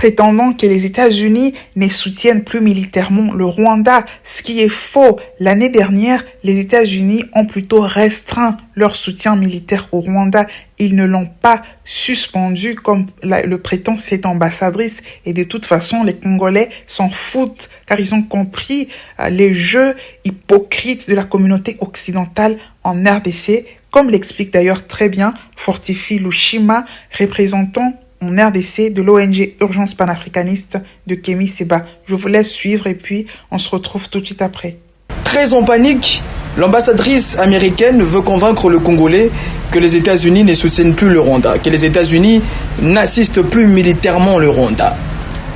prétendant que les États-Unis ne soutiennent plus militairement le Rwanda, ce qui est faux. L'année dernière, les États-Unis ont plutôt restreint leur soutien militaire au Rwanda. Ils ne l'ont pas suspendu comme le prétend cette ambassadrice. Et de toute façon, les Congolais s'en foutent car ils ont compris les jeux hypocrites de la communauté occidentale en RDC, comme l'explique d'ailleurs très bien Fortify Lushima, représentant en RDC de l'ONG Urgence panafricaniste de Kémy Séba. Je vous laisse suivre et puis on se retrouve tout de suite après. Très en panique, l'ambassadrice américaine veut convaincre le Congolais que les États-Unis ne soutiennent plus le Rwanda, que les États-Unis n'assistent plus militairement le Rwanda.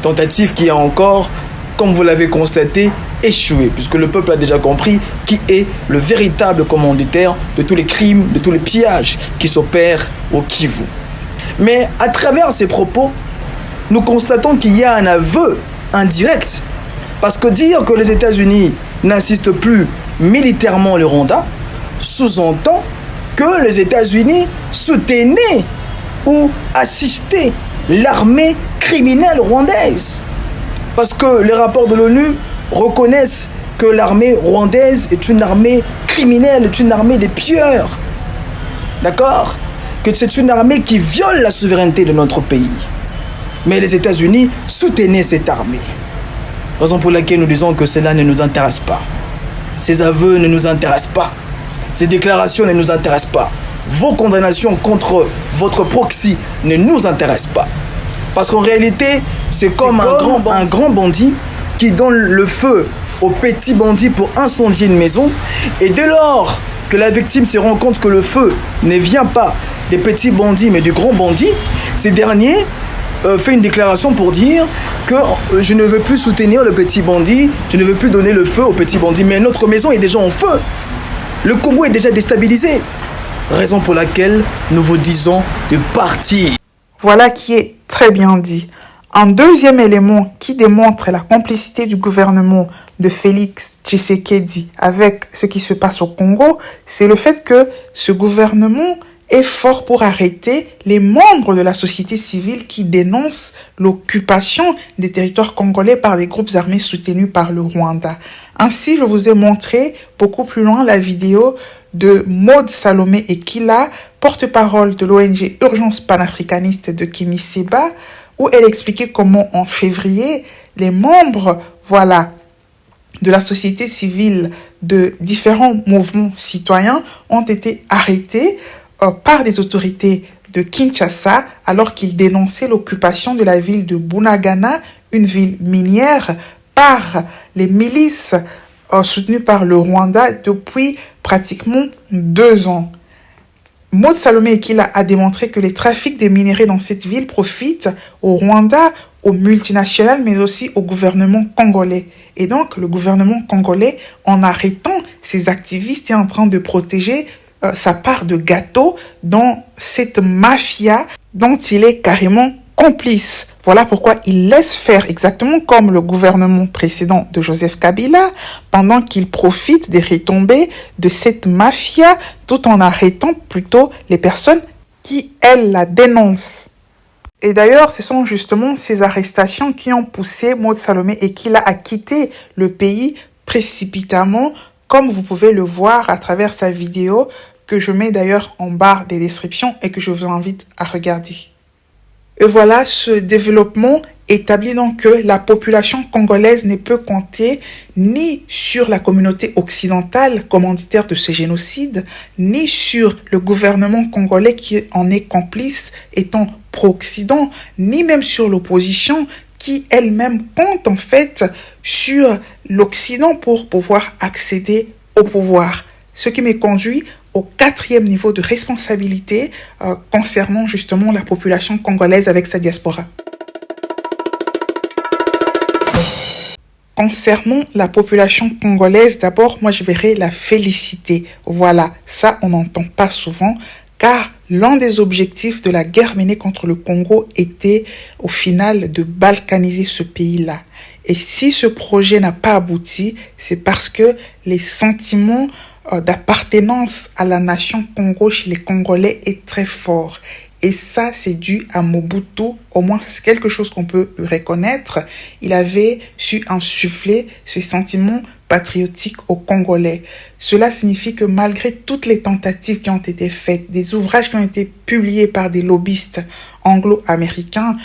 Tentative qui a encore, comme vous l'avez constaté, échoué, puisque le peuple a déjà compris qui est le véritable commanditaire de tous les crimes, de tous les pillages qui s'opèrent au Kivu. Mais à travers ces propos, nous constatons qu'il y a un aveu indirect. Parce que dire que les États-Unis n'assistent plus militairement le Rwanda sous-entend que les États-Unis soutenaient ou assistaient l'armée criminelle rwandaise. Parce que les rapports de l'ONU reconnaissent que l'armée rwandaise est une armée criminelle, est une armée des pilleurs. D'accord ? Que c'est une armée qui viole la souveraineté de notre pays. Mais les États-Unis soutenaient cette armée. Raison pour laquelle nous disons que cela ne nous intéresse pas. Ces aveux ne nous intéressent pas. Ces déclarations ne nous intéressent pas. Vos condamnations contre votre proxy ne nous intéressent pas. Parce qu'en réalité, c'est comme un grand bandit qui donne le feu aux petits bandits pour incendier une maison. Et dès lors que la victime se rend compte que le feu ne vient pas des petits bandits mais du grand bandit, ces derniers fait une déclaration pour dire que je ne veux plus soutenir le petit bandit, je ne veux plus donner le feu au petit bandit, mais notre maison est déjà en feu. Le Congo est déjà déstabilisé. Raison pour laquelle nous vous disons de partir. Voilà qui est très bien dit. Un deuxième élément qui démontre la complicité du gouvernement de Félix Tshisekedi avec ce qui se passe au Congo, c'est le fait que ce gouvernement est fort pour arrêter les membres de la société civile qui dénoncent l'occupation des territoires congolais par des groupes armés soutenus par le Rwanda. Ainsi, je vous ai montré beaucoup plus loin la vidéo de Maud Salomé Ekila, porte-parole de l'ONG Urgence panafricaniste de Kémy Séba, où elle expliquait comment en février, les membres, de la société civile de différents mouvements citoyens ont été arrêtés par des autorités de Kinshasa alors qu'ils dénonçaient l'occupation de la ville de Bunagana, une ville minière, par les milices soutenues par le Rwanda depuis pratiquement 2 ans. Maud Salomé Ekila a démontré que les trafics des minerais dans cette ville profitent au Rwanda, aux multinationales, mais aussi au gouvernement congolais. Et donc, le gouvernement congolais, en arrêtant ces activistes, est en train de protéger sa part de gâteau dans cette mafia dont il est carrément complice. Voilà pourquoi il laisse faire exactement comme le gouvernement précédent de Joseph Kabila, pendant qu'il profite des retombées de cette mafia, tout en arrêtant plutôt les personnes qui, elles, la dénoncent. Et d'ailleurs, ce sont justement ces arrestations qui ont poussé Maud Salomé Ekila à quitter le pays précipitamment, comme vous pouvez le voir à travers sa vidéo, que je mets d'ailleurs en barre des descriptions et que je vous invite à regarder. Et voilà, ce développement établit donc que la population congolaise ne peut compter ni sur la communauté occidentale commanditaire de ce génocide, ni sur le gouvernement congolais qui en est complice étant pro-Occident, ni même sur l'opposition qui elle-même compte en fait sur l'Occident pour pouvoir accéder au pouvoir. Ce qui me conduit au 4e niveau de responsabilité concernant justement la population congolaise avec sa diaspora. Concernant la population congolaise, d'abord, moi je vais la féliciter. Voilà, ça on n'entend pas souvent, car l'un des objectifs de la guerre menée contre le Congo était au final de balkaniser ce pays-là. Et si ce projet n'a pas abouti, c'est parce que les sentiments d'appartenance à la nation Congo chez les Congolais est très fort. Et ça, c'est dû à Mobutu. Au moins, c'est quelque chose qu'on peut lui reconnaître. Il avait su insuffler ce sentiment patriotique aux Congolais. Cela signifie que malgré toutes les tentatives qui ont été faites, des ouvrages qui ont été publiés par des lobbyistes anglo-américains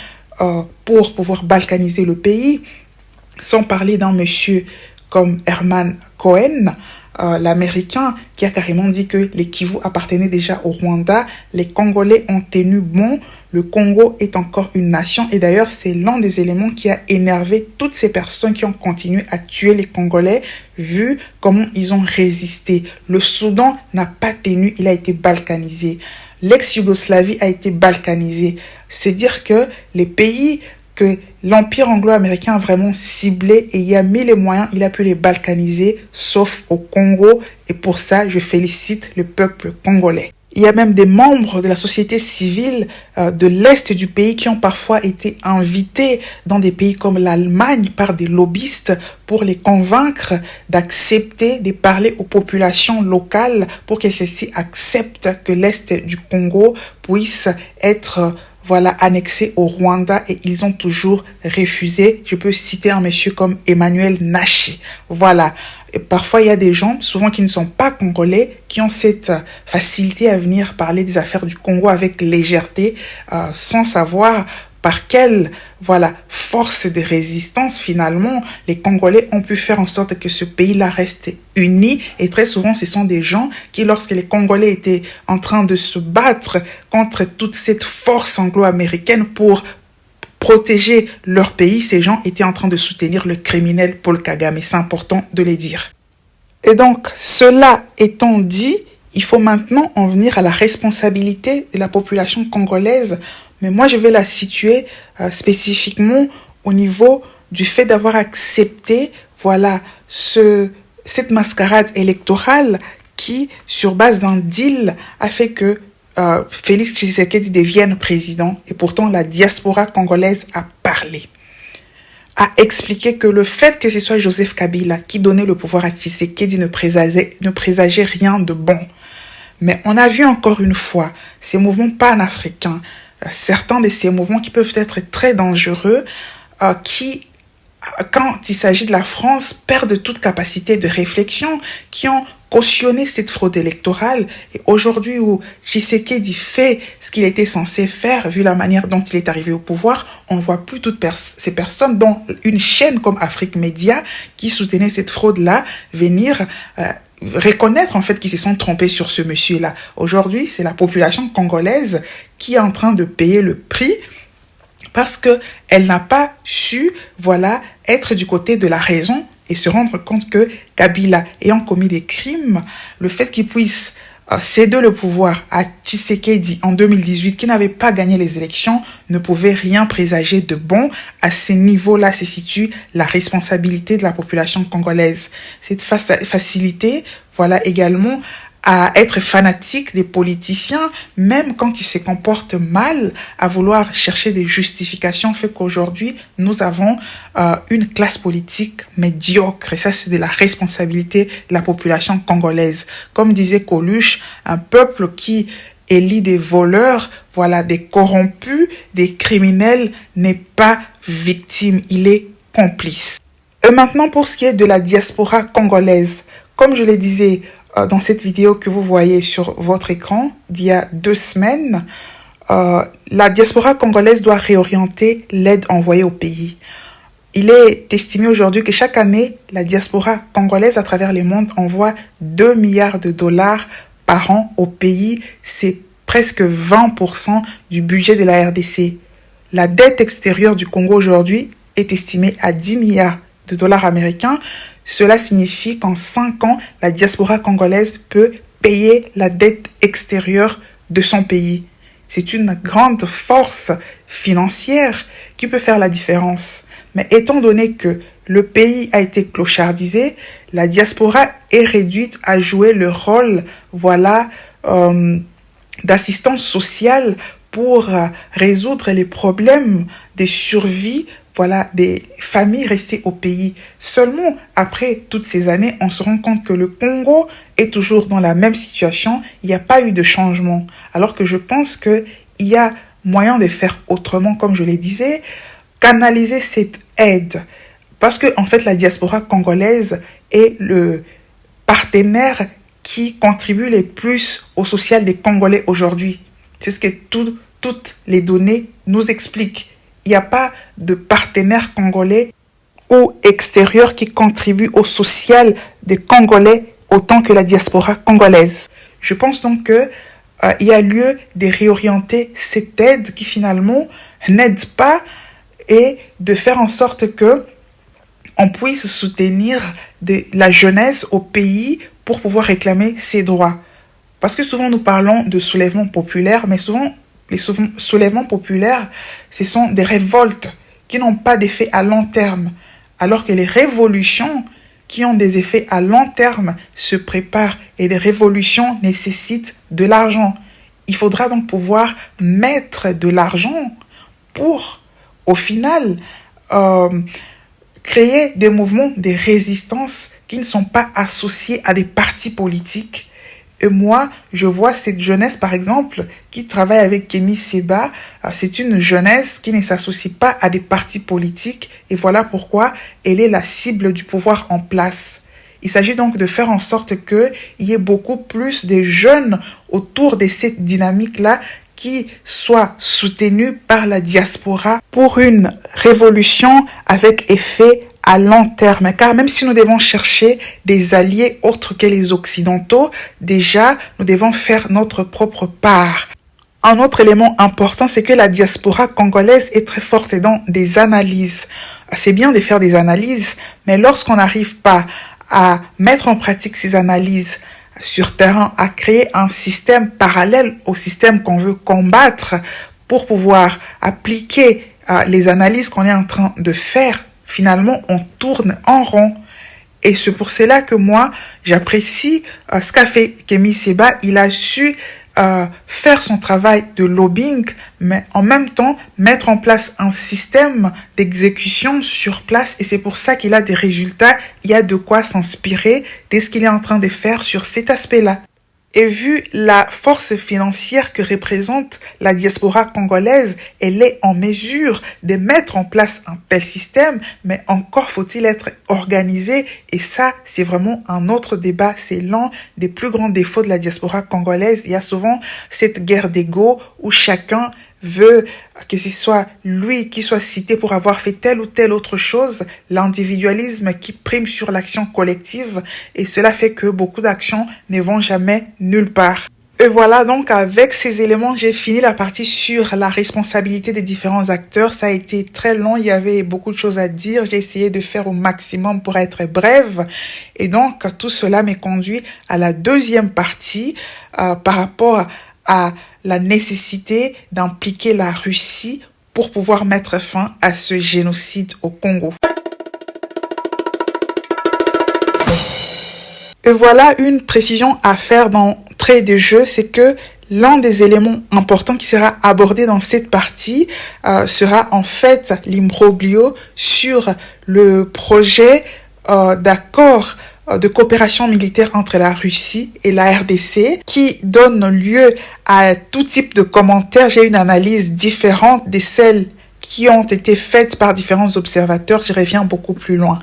pour pouvoir balkaniser le pays, sans parler d'un monsieur comme Herman Cohen, l'Américain, qui a carrément dit que les Kivu appartenaient déjà au Rwanda. Les Congolais ont tenu bon. Le Congo est encore une nation. Et d'ailleurs, c'est l'un des éléments qui a énervé toutes ces personnes qui ont continué à tuer les Congolais, vu comment ils ont résisté. Le Soudan n'a pas tenu, il a été balkanisé. L'ex-Yougoslavie a été balkanisée. C'est dire que les pays que l'Empire anglo-américain a vraiment ciblé et il a mis les moyens, il a pu les balkaniser, sauf au Congo. Et pour ça, je félicite le peuple congolais. Il y a même des membres de la société civile de l'Est du pays qui ont parfois été invités dans des pays comme l'Allemagne par des lobbyistes pour les convaincre d'accepter de parler aux populations locales pour que celles-ci acceptent que l'Est du Congo puisse être annexé au Rwanda, et ils ont toujours refusé. Je peux citer un monsieur comme Emmanuel Nashi. Voilà. Et parfois, il y a des gens, souvent qui ne sont pas congolais, qui ont cette facilité à venir parler des affaires du Congo avec légèreté, sans savoir par quelle force de résistance finalement les Congolais ont pu faire en sorte que ce pays-là reste uni. Et très souvent, ce sont des gens qui, lorsque les Congolais étaient en train de se battre contre toute cette force anglo-américaine pour protéger leur pays, ces gens étaient en train de soutenir le criminel Paul Kagame. C'est important de les dire. Et donc, cela étant dit, il faut maintenant en venir à la responsabilité de la population congolaise. Mais moi, je vais la situer spécifiquement au niveau du fait d'avoir accepté cette mascarade électorale qui, sur base d'un deal, a fait que Félix Tshisekedi devienne président. Et pourtant, la diaspora congolaise a parlé, a expliqué que le fait que ce soit Joseph Kabila qui donnait le pouvoir à Tshisekedi ne présageait rien de bon. Mais on a vu encore une fois ces mouvements panafricains, certains de ces mouvements qui peuvent être très dangereux, qui, quand il s'agit de la France, perdent toute capacité de réflexion, qui ont cautionné cette fraude électorale. Et aujourd'hui où Tshisekedi fait ce qu'il était censé faire, vu la manière dont il est arrivé au pouvoir, on ne voit plus toutes ces personnes, dont une chaîne comme Afrique Média, qui soutenait cette fraude-là, venir reconnaître en fait qu'ils se sont trompés sur ce monsieur-là. Aujourd'hui, c'est la population congolaise qui est en train de payer le prix parce que elle n'a pas su, être du côté de la raison et se rendre compte que Kabila ayant commis des crimes, le fait qu'il puisse céder le pouvoir à Tshisekedi en 2018, qui n'avait pas gagné les élections, ne pouvait rien présager de bon. À ce niveau-là se situe la responsabilité de la population congolaise. Cette facilité, également, à être fanatique des politiciens, même quand ils se comportent mal, à vouloir chercher des justifications, fait qu'aujourd'hui, nous avons une classe politique médiocre. Et ça, c'est de la responsabilité de la population congolaise. Comme disait Coluche, un peuple qui élit des voleurs, des corrompus, des criminels, n'est pas victime, il est complice. Et maintenant, pour ce qui est de la diaspora congolaise, comme je le disais dans cette vidéo que vous voyez sur votre écran d'il y a 2 semaines, la diaspora congolaise doit réorienter l'aide envoyée au pays. Il est estimé aujourd'hui que chaque année, la diaspora congolaise à travers le monde envoie 2 milliards de dollars par an au pays. C'est presque 20% du budget de la RDC. La dette extérieure du Congo aujourd'hui est estimée à 10 milliards de dollars américains. Cela signifie qu'en 5 ans, la diaspora congolaise peut payer la dette extérieure de son pays. C'est une grande force financière qui peut faire la différence. Mais étant donné que le pays a été clochardisé, la diaspora est réduite à jouer le rôle, d'assistance sociale pour résoudre les problèmes de survie, des familles restées au pays. Seulement, après toutes ces années, on se rend compte que le Congo est toujours dans la même situation. Il n'y a pas eu de changement. Alors que je pense qu'il il y a moyen de faire autrement, comme je le disais, canaliser cette aide. Parce que, en fait, la diaspora congolaise est le partenaire qui contribue le plus au social des Congolais aujourd'hui. C'est ce que toutes les données nous expliquent. Il n'y a pas de partenaire congolais ou extérieur qui contribue au social des Congolais autant que la diaspora congolaise. Je pense donc qu'il y a lieu de réorienter cette aide qui finalement n'aide pas et de faire en sorte que on puisse soutenir la jeunesse au pays pour pouvoir réclamer ses droits. Parce que souvent nous parlons de soulèvement populaire, mais souvent les soulèvements populaires, ce sont des révoltes qui n'ont pas d'effet à long terme, alors que les révolutions qui ont des effets à long terme se préparent et les révolutions nécessitent de l'argent. Il faudra donc pouvoir mettre de l'argent pour, au final, créer des mouvements de résistance qui ne sont pas associés à des partis politiques. Et moi, je vois cette jeunesse, par exemple, qui travaille avec Kémy Séba. C'est une jeunesse qui ne s'associe pas à des partis politiques. Et voilà pourquoi elle est la cible du pouvoir en place. Il s'agit donc de faire en sorte qu'il y ait beaucoup plus de jeunes autour de cette dynamique-là qui soient soutenus par la diaspora pour une révolution avec effet à long terme. Car même si nous devons chercher des alliés autres que les Occidentaux, déjà, nous devons faire notre propre part. Un autre élément important, c'est que la diaspora congolaise est très forte dans des analyses. C'est bien de faire des analyses, mais lorsqu'on n'arrive pas à mettre en pratique ces analyses sur terrain, à créer un système parallèle au système qu'on veut combattre pour pouvoir appliquer les analyses qu'on est en train de faire, finalement, on tourne en rond. Et c'est pour cela que moi, j'apprécie ce qu'a fait Kémy Séba. Il a su faire son travail de lobbying, mais en même temps mettre en place un système d'exécution sur place. Et c'est pour ça qu'il a des résultats. Il y a de quoi s'inspirer de ce qu'il est en train de faire sur cet aspect-là. Et vu la force financière que représente la diaspora congolaise, elle est en mesure de mettre en place un tel système, mais encore faut-il être organisé. Et ça, c'est vraiment un autre débat. C'est l'un des plus grands défauts de la diaspora congolaise. Il y a souvent cette guerre d'ego où chacun veut que ce soit lui qui soit cité pour avoir fait telle ou telle autre chose, l'individualisme qui prime sur l'action collective, et cela fait que beaucoup d'actions ne vont jamais nulle part. Et voilà, donc avec ces éléments, j'ai fini la partie sur la responsabilité des différents acteurs. Ça a été très long, il y avait beaucoup de choses à dire. J'ai essayé de faire au maximum pour être brève. Et donc, tout cela m'est conduit à la deuxième partie par rapport à la nécessité d'impliquer la Russie pour pouvoir mettre fin à ce génocide au Congo. Et voilà une précision à faire d'entrée de jeu, c'est que l'un des éléments importants qui sera abordé dans cette partie sera en fait l'imbroglio sur le projet d'accord de coopération militaire entre la Russie et la RDC qui donne lieu à tout type de commentaires. J'ai une analyse différente de celles qui ont été faites par différents observateurs. J'y reviens beaucoup plus loin.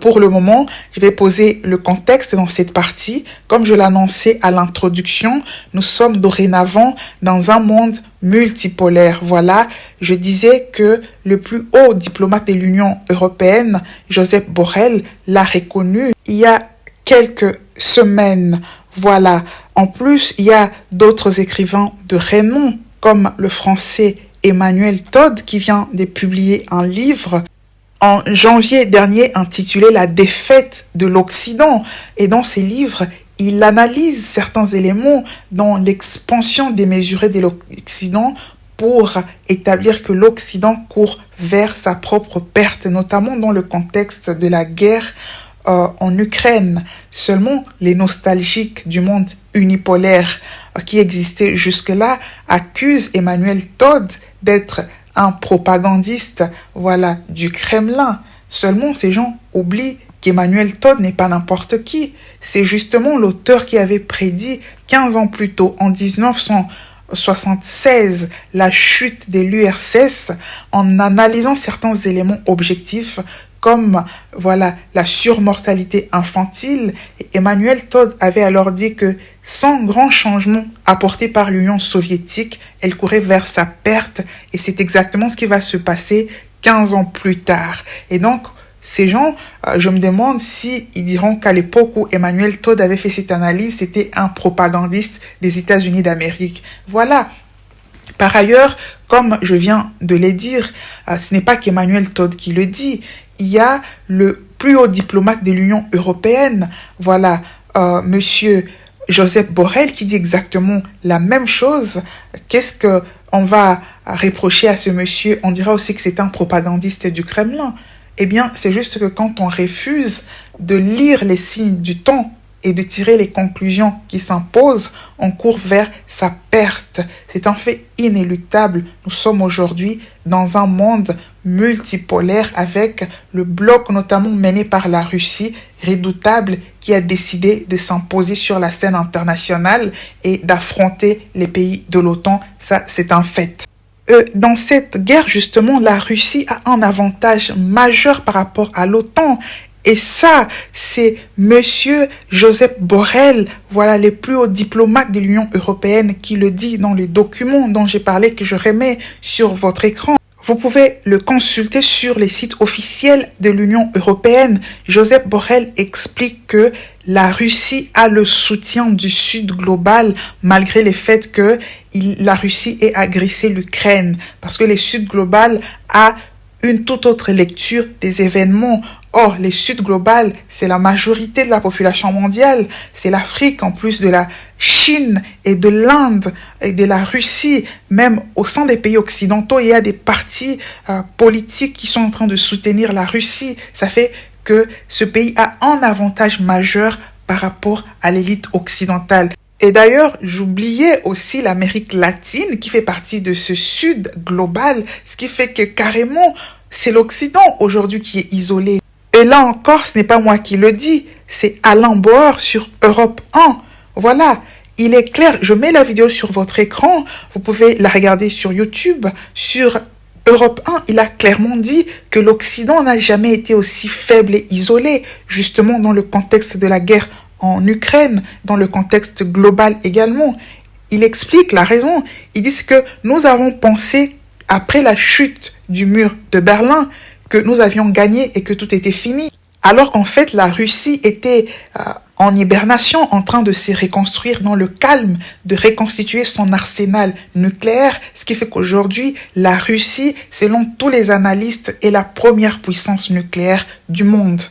Pour le moment, je vais poser le contexte dans cette partie. Comme je l'annonçais à l'introduction, nous sommes dorénavant dans un monde multipolaire. Voilà, je disais que le plus haut diplomate de l'Union européenne, Josep Borrell, l'a reconnu il y a quelques semaines. Voilà. En plus, il y a d'autres écrivains de renom, comme le français Emmanuel Todd, qui vient de publier un livre en janvier dernier intitulé « La défaite de l'Occident ». Et dans ces livres, il analyse certains éléments dans l'expansion démesurée de l'Occident pour établir que l'Occident court vers sa propre perte, notamment dans le contexte de la guerre en Ukraine. Seulement, les nostalgiques du monde unipolaire qui existait jusque-là accusent Emmanuel Todd d'être un propagandiste, voilà, du Kremlin. Seulement, ces gens oublient qu'Emmanuel Todd n'est pas n'importe qui. C'est justement l'auteur qui avait prédit 15 ans plus tôt, en 1900, 1976 la chute de l'URSS en analysant certains éléments objectifs comme voilà la surmortalité infantile. Emmanuel Todd avait alors dit que sans grand changement apporté par l'Union soviétique, elle courait vers sa perte et c'est exactement ce qui va se passer 15 ans plus tard. Et donc, ces gens, je me demande si ils diront qu'à l'époque où Emmanuel Todd avait fait cette analyse, c'était un propagandiste des États-Unis d'Amérique. Voilà. Par ailleurs, comme je viens de le dire, ce n'est pas qu'Emmanuel Todd qui le dit. Il y a le plus haut diplomate de l'Union européenne, voilà, monsieur Josep Borrell, qui dit exactement la même chose. Qu'est-ce qu'on va reprocher à ce monsieur? On dira aussi que c'est un propagandiste du Kremlin. Eh bien, c'est juste que quand on refuse de lire les signes du temps et de tirer les conclusions qui s'imposent, on court vers sa perte. C'est un fait inéluctable. Nous sommes aujourd'hui dans un monde multipolaire avec le bloc notamment mené par la Russie, redoutable, qui a décidé de s'imposer sur la scène internationale et d'affronter les pays de l'OTAN. Ça, c'est un fait. Dans cette guerre, justement, la Russie a un avantage majeur par rapport à l'OTAN. Et ça, c'est monsieur Josep Borrell, voilà, les plus hauts diplomates de l'Union européenne, qui le dit dans les documents dont j'ai parlé, que je remets sur votre écran. Vous pouvez le consulter sur les sites officiels de l'Union européenne. Josep Borrell explique que la Russie a le soutien du Sud global malgré le fait que la Russie ait agressé l'Ukraine. Parce que le Sud global a une toute autre lecture des événements. Or, le Sud global, c'est la majorité de la population mondiale. C'est l'Afrique, en plus de la Chine et de l'Inde et de la Russie. Même au sein des pays occidentaux, il y a des partis politiques qui sont en train de soutenir la Russie. Ça fait que ce pays a un avantage majeur par rapport à l'élite occidentale. Et d'ailleurs, j'oubliais aussi l'Amérique latine qui fait partie de ce Sud global, ce qui fait que carrément, c'est l'Occident aujourd'hui qui est isolé. Et là encore, ce n'est pas moi qui le dis, c'est Alain Bauer sur Europe 1. Voilà, il est clair, je mets la vidéo sur votre écran, vous pouvez la regarder sur YouTube, sur Europe 1, il a clairement dit que l'Occident n'a jamais été aussi faible et isolé, justement dans le contexte de la guerre en Ukraine, dans le contexte global également. Il explique la raison, ils disent que nous avons pensé, après la chute du mur de Berlin, que nous avions gagné et que tout était fini. Alors qu'en fait, la Russie était en hibernation, en train de se reconstruire dans le calme, de reconstituer son arsenal nucléaire, ce qui fait qu'aujourd'hui, la Russie, selon tous les analystes, est la première puissance nucléaire du monde,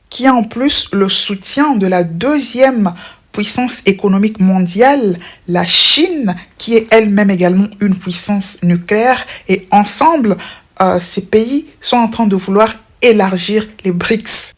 qui a en plus le soutien de la deuxième puissance économique mondiale, la Chine, qui est elle-même également une puissance nucléaire, et ensemble, ces pays sont en train de vouloir élargir les BRICS.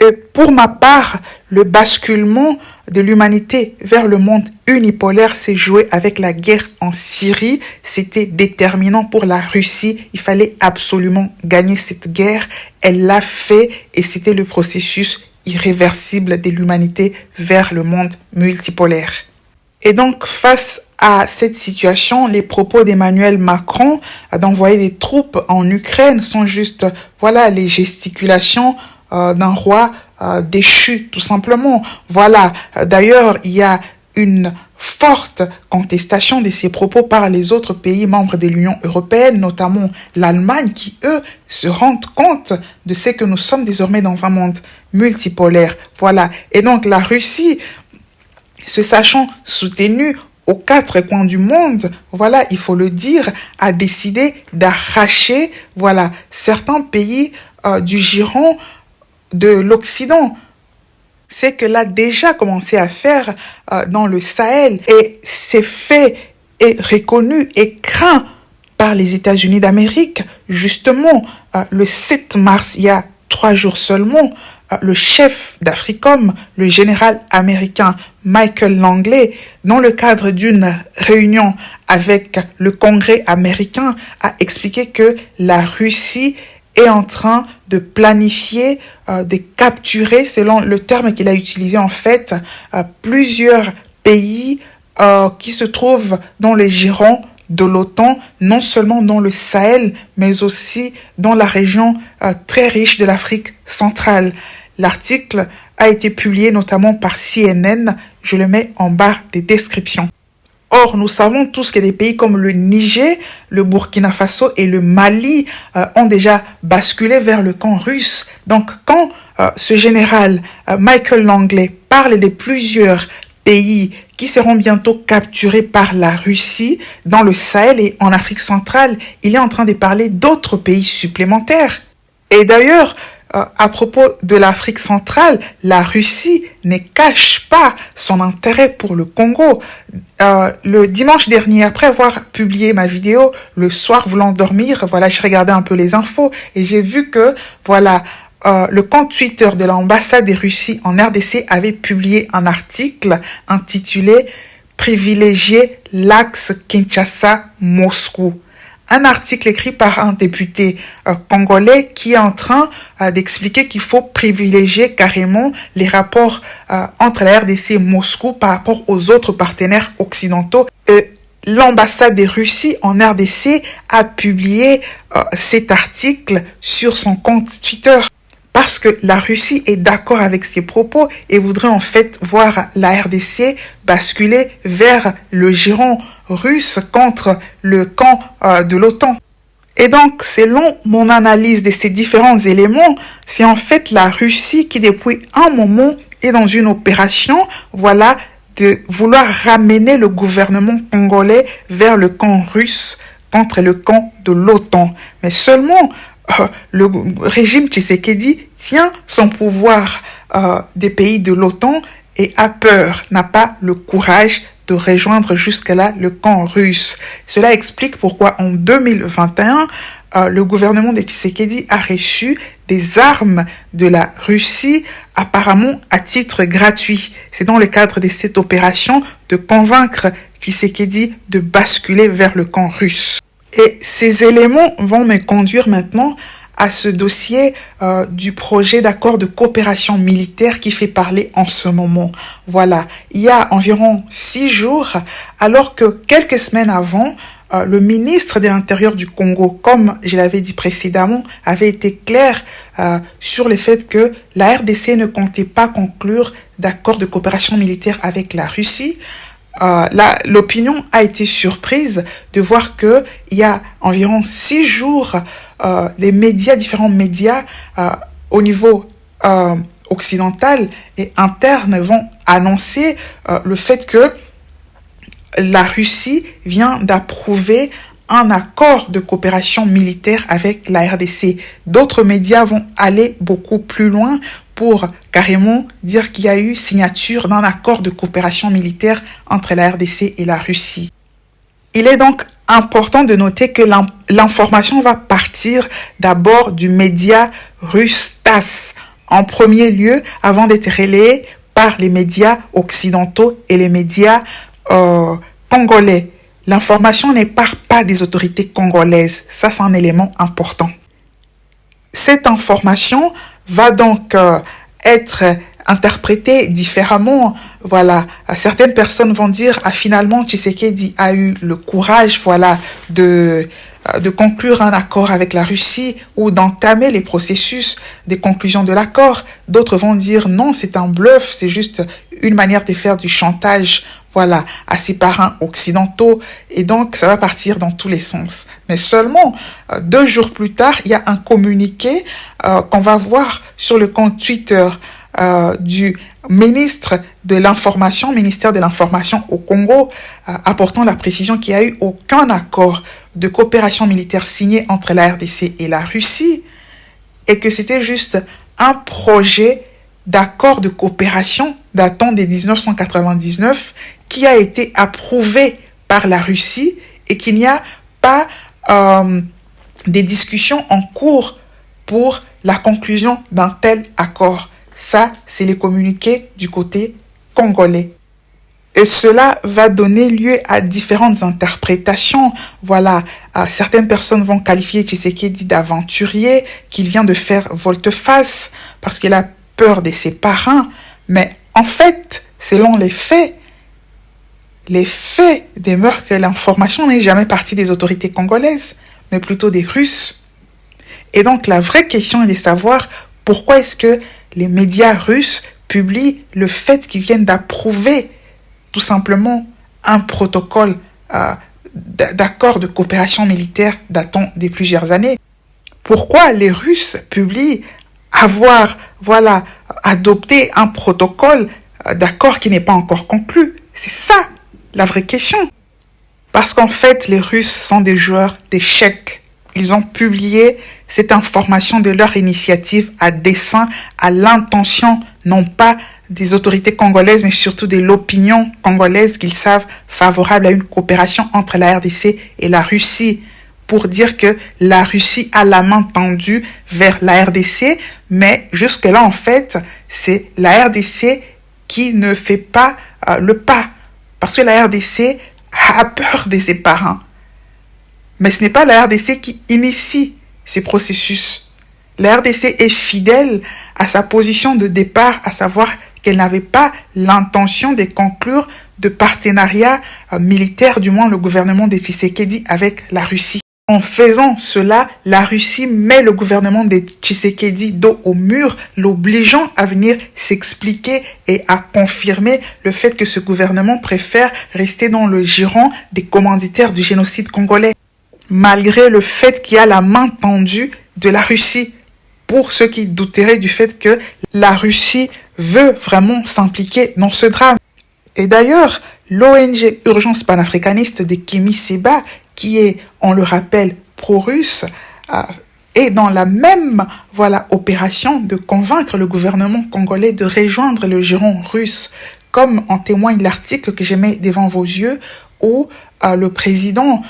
Et pour ma part, le basculement de l'humanité vers le monde unipolaire s'est joué avec la guerre en Syrie. C'était déterminant pour la Russie. Il fallait absolument gagner cette guerre. Elle l'a fait et c'était le processus irréversible de l'humanité vers le monde multipolaire. Et donc, face à cette situation, les propos d'Emmanuel Macron d'envoyer des troupes en Ukraine sont juste, voilà, les gesticulations d'un roi déchu, tout simplement. Voilà. D'ailleurs, il y a une forte contestation de ces propos par les autres pays membres de l'Union européenne, notamment l'Allemagne, qui, eux, se rendent compte de ce que nous sommes désormais dans un monde multipolaire. Voilà. Et donc, la Russie, se sachant soutenue aux quatre coins du monde, voilà, il faut le dire, a décidé d'arracher, voilà, certains pays du giron de l'Occident. C'est que l'a déjà commencé à faire dans le Sahel et c'est fait et reconnu et craint par les États-Unis d'Amérique. Justement, le 7 mars, il y a 3 jours seulement, le chef d'Africom, le général américain Michael Langley, dans le cadre d'une réunion avec le Congrès américain, a expliqué que la Russie est en train de planifier, de capturer, selon le terme qu'il a utilisé en fait, plusieurs pays qui se trouve dans les giron de l'OTAN, non seulement dans le Sahel, mais aussi dans la région très riche de l'Afrique centrale. L'article a été publié notamment par CNN, je le mets en barre des descriptions. Or, nous savons tous que des pays comme le Niger, le Burkina Faso et le Mali ont déjà basculé vers le camp russe. Donc, quand ce général Michael Langley parle de plusieurs pays qui seront bientôt capturés par la Russie dans le Sahel et en Afrique centrale, il est en train de parler d'autres pays supplémentaires. Et d'ailleurs, à propos de l'Afrique centrale, la Russie ne cache pas son intérêt pour le Congo. Le dimanche dernier, après avoir publié ma vidéo, le soir voulant dormir, voilà, j'ai regardé un peu les infos et j'ai vu que, voilà, le compte Twitter de l'ambassade de Russie en RDC avait publié un article intitulé « Privilégier l'axe Kinshasa-Moscou ». Un article écrit par un député congolais qui est en train d'expliquer qu'il faut privilégier carrément les rapports entre la RDC et Moscou par rapport aux autres partenaires occidentaux. L'ambassade de Russie en RDC a publié cet article sur son compte Twitter. Parce que la Russie est d'accord avec ses propos et voudrait en fait voir la RDC basculer vers le giron russe contre le camp de l'OTAN. Et donc, selon mon analyse de ces différents éléments, c'est en fait la Russie qui depuis un moment est dans une opération, voilà, de vouloir ramener le gouvernement congolais vers le camp russe contre le camp de l'OTAN. Mais seulement le régime Tshisekedi tient son pouvoir des pays de l'OTAN et a peur, n'a pas le courage de rejoindre jusque-là le camp russe. Cela explique pourquoi en 2021, le gouvernement de Tshisekedi a reçu des armes de la Russie, apparemment à titre gratuit. C'est dans le cadre de cette opération de convaincre Tshisekedi de basculer vers le camp russe. Et ces éléments vont me conduire maintenant à ce dossier du projet d'accord de coopération militaire qui fait parler en ce moment. Voilà, il y a environ 6 jours, alors que quelques semaines avant, le ministre de l'Intérieur du Congo, comme je l'avais dit précédemment, avait été clair sur le fait que la RDC ne comptait pas conclure d'accord de coopération militaire avec la Russie. L'opinion a été surprise de voir que il y a environ 6 jours, les médias, différents médias au niveau occidental et interne vont annoncer le fait que la Russie vient d'approuver un accord de coopération militaire avec la RDC. D'autres médias vont aller beaucoup plus loin pour carrément dire qu'il y a eu signature d'un accord de coopération militaire entre la RDC et la Russie. Il est donc important de noter que l'information va partir d'abord du média russe TASS, en premier lieu, avant d'être relayée par les médias occidentaux et les médias congolais. L'information ne part pas des autorités congolaises. Ça, c'est un élément important. Cette information va donc être interprétée différemment. Voilà, certaines personnes vont dire finalement Tshisekedi a eu le courage, voilà, de conclure un accord avec la Russie ou d'entamer les processus de conclusion de l'accord. D'autres vont dire non, c'est un bluff, c'est juste une manière de faire du chantage, voilà, à ses parrains occidentaux, et donc ça va partir dans tous les sens. Mais seulement 2 jours plus tard, il y a un communiqué qu'on va voir sur le compte Twitter du ministère de l'Information au Congo, apportant la précision qu'il n'y a eu aucun accord de coopération militaire signé entre la RDC et la Russie, et que c'était juste un projet d'accord de coopération datant de 1999 qui a été approuvé par la Russie et qu'il n'y a pas des discussions en cours pour la conclusion d'un tel accord. Ça, c'est les communiqués du côté congolais. Et cela va donner lieu à différentes interprétations. Voilà, certaines personnes vont qualifier Tshisekedi d'aventurier, qu'il vient de faire volte-face parce qu'il a peur de ses parrains. Mais en fait, selon les faits, les faits démeurent que l'information n'est jamais partie des autorités congolaises, mais plutôt des Russes. Et donc la vraie question est de savoir pourquoi est-ce que les médias russes publient le fait qu'ils viennent d'approuver tout simplement un protocole d'accord de coopération militaire datant de plusieurs années. Pourquoi les Russes publient avoir adopté un protocole d'accord qui n'est pas encore conclu? C'est ça la vraie question. Parce qu'en fait, les Russes sont des joueurs d'échecs. Ils ont publié cette information de leur initiative à dessein, à l'intention, non pas des autorités congolaises, mais surtout de l'opinion congolaise qu'ils savent favorable à une coopération entre la RDC et la Russie, pour dire que la Russie a la main tendue vers la RDC, mais jusque-là, en fait, c'est la RDC qui ne fait pas le pas, parce que la RDC a peur de ses parents. Mais ce n'est pas la RDC qui initie ce processus. La RDC est fidèle à sa position de départ, à savoir qu'elle n'avait pas l'intention de conclure de partenariat militaire, du moins le gouvernement de Tshisekedi avec la Russie. En faisant cela, la Russie met le gouvernement de Tshisekedi dos au mur, l'obligeant à venir s'expliquer et à confirmer le fait que ce gouvernement préfère rester dans le giron des commanditaires du génocide congolais, malgré le fait qu'il y a la main tendue de la Russie. Pour ceux qui douteraient du fait que la Russie veut vraiment s'impliquer dans ce drame. Et d'ailleurs, l'ONG Urgence panafricaniste de Kémy Séba, qui est, on le rappelle, pro-russe, est dans la même opération de convaincre le gouvernement congolais de rejoindre le giron russe, comme en témoigne l'article que je mets devant vos yeux, où le président,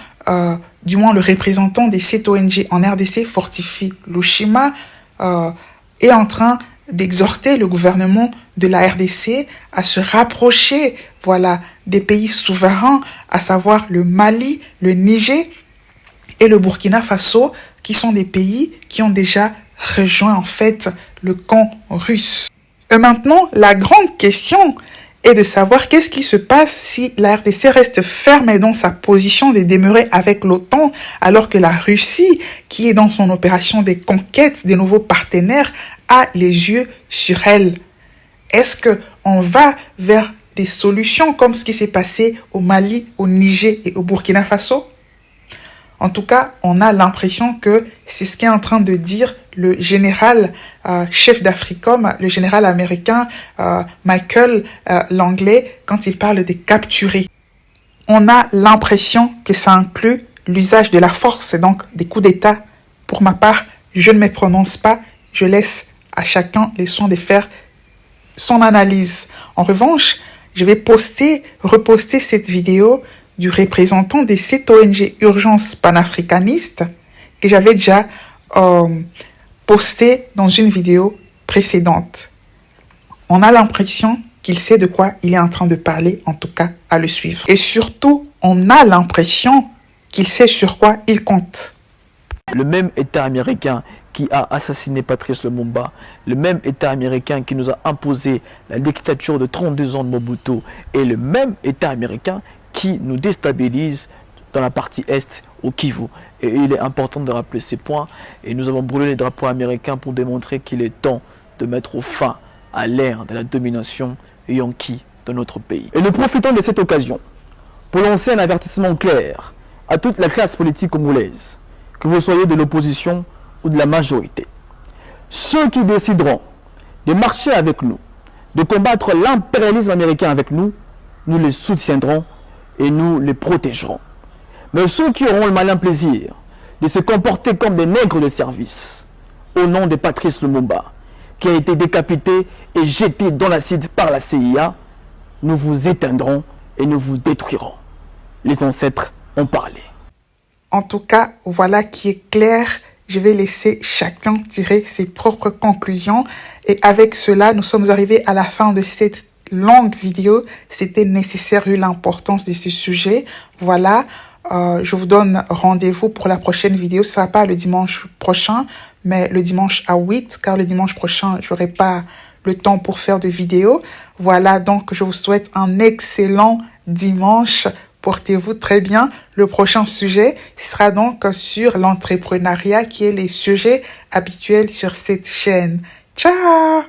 du moins le représentant de cette ONG en RDC, Fortify Lushima, est en train d'exhorter le gouvernement de la RDC à se rapprocher des pays souverains, à savoir le Mali, le Niger et le Burkina Faso, qui sont des pays qui ont déjà rejoint en fait le camp russe. Et maintenant, la grande question est de savoir qu'est-ce qui se passe si la RDC reste ferme dans sa position de demeurer avec l'OTAN, alors que la Russie, qui est dans son opération de conquête des nouveaux partenaires, a les yeux sur elle. Est-ce qu'on va vers des solutions comme ce qui s'est passé au Mali, au Niger et au Burkina Faso? En tout cas, on a l'impression que c'est ce qu'est en train de dire le général chef d'Africom, le général américain Michael Langley, quand il parle de capturer. On a l'impression que ça inclut l'usage de la force, donc des coups d'État. Pour ma part, je ne me prononce pas, je laisse à chacun les soins de faire son analyse. En revanche, je vais reposter cette vidéo du représentant de cette ONG Urgence panafricaniste que j'avais déjà posté dans une vidéo précédente. On a l'impression qu'il sait de quoi il est en train de parler, en tout cas à le suivre. Et surtout, on a l'impression qu'il sait sur quoi il compte. Le même État américain qui a assassiné Patrice Lumumba, le même État américain qui nous a imposé la dictature de 32 ans de Mobutu, et le même État américain qui nous déstabilise dans la partie Est, au Kivu. Et il est important de rappeler ces points. Et nous avons brûlé les drapeaux américains pour démontrer qu'il est temps de mettre fin à l'ère de la domination yankee de notre pays. Et nous profitons de cette occasion pour lancer un avertissement clair à toute la classe politique congolaise, que vous soyez de l'opposition ou de la majorité. Ceux qui décideront de marcher avec nous, de combattre l'impérialisme américain avec nous, nous les soutiendrons et nous les protégerons. Mais ceux qui auront le malin plaisir de se comporter comme des nègres de service, au nom de Patrice Lumumba, qui a été décapité et jeté dans l'acide par la CIA, nous vous éteindrons et nous vous détruirons. Les ancêtres ont parlé. En tout cas, voilà qui est clair. Je vais laisser chacun tirer ses propres conclusions. Et avec cela, nous sommes arrivés à la fin de cette longue vidéo. C'était nécessaire vu l'importance de ce sujet. Voilà, je vous donne rendez-vous pour la prochaine vidéo. Ça ne sera pas le dimanche prochain, mais le dimanche à 8, car le dimanche prochain, je n'aurai pas le temps pour faire de vidéo. Voilà, donc je vous souhaite un excellent dimanche. Portez-vous très bien. Le prochain sujet sera donc sur l'entrepreneuriat qui est les sujets habituels sur cette chaîne. Ciao!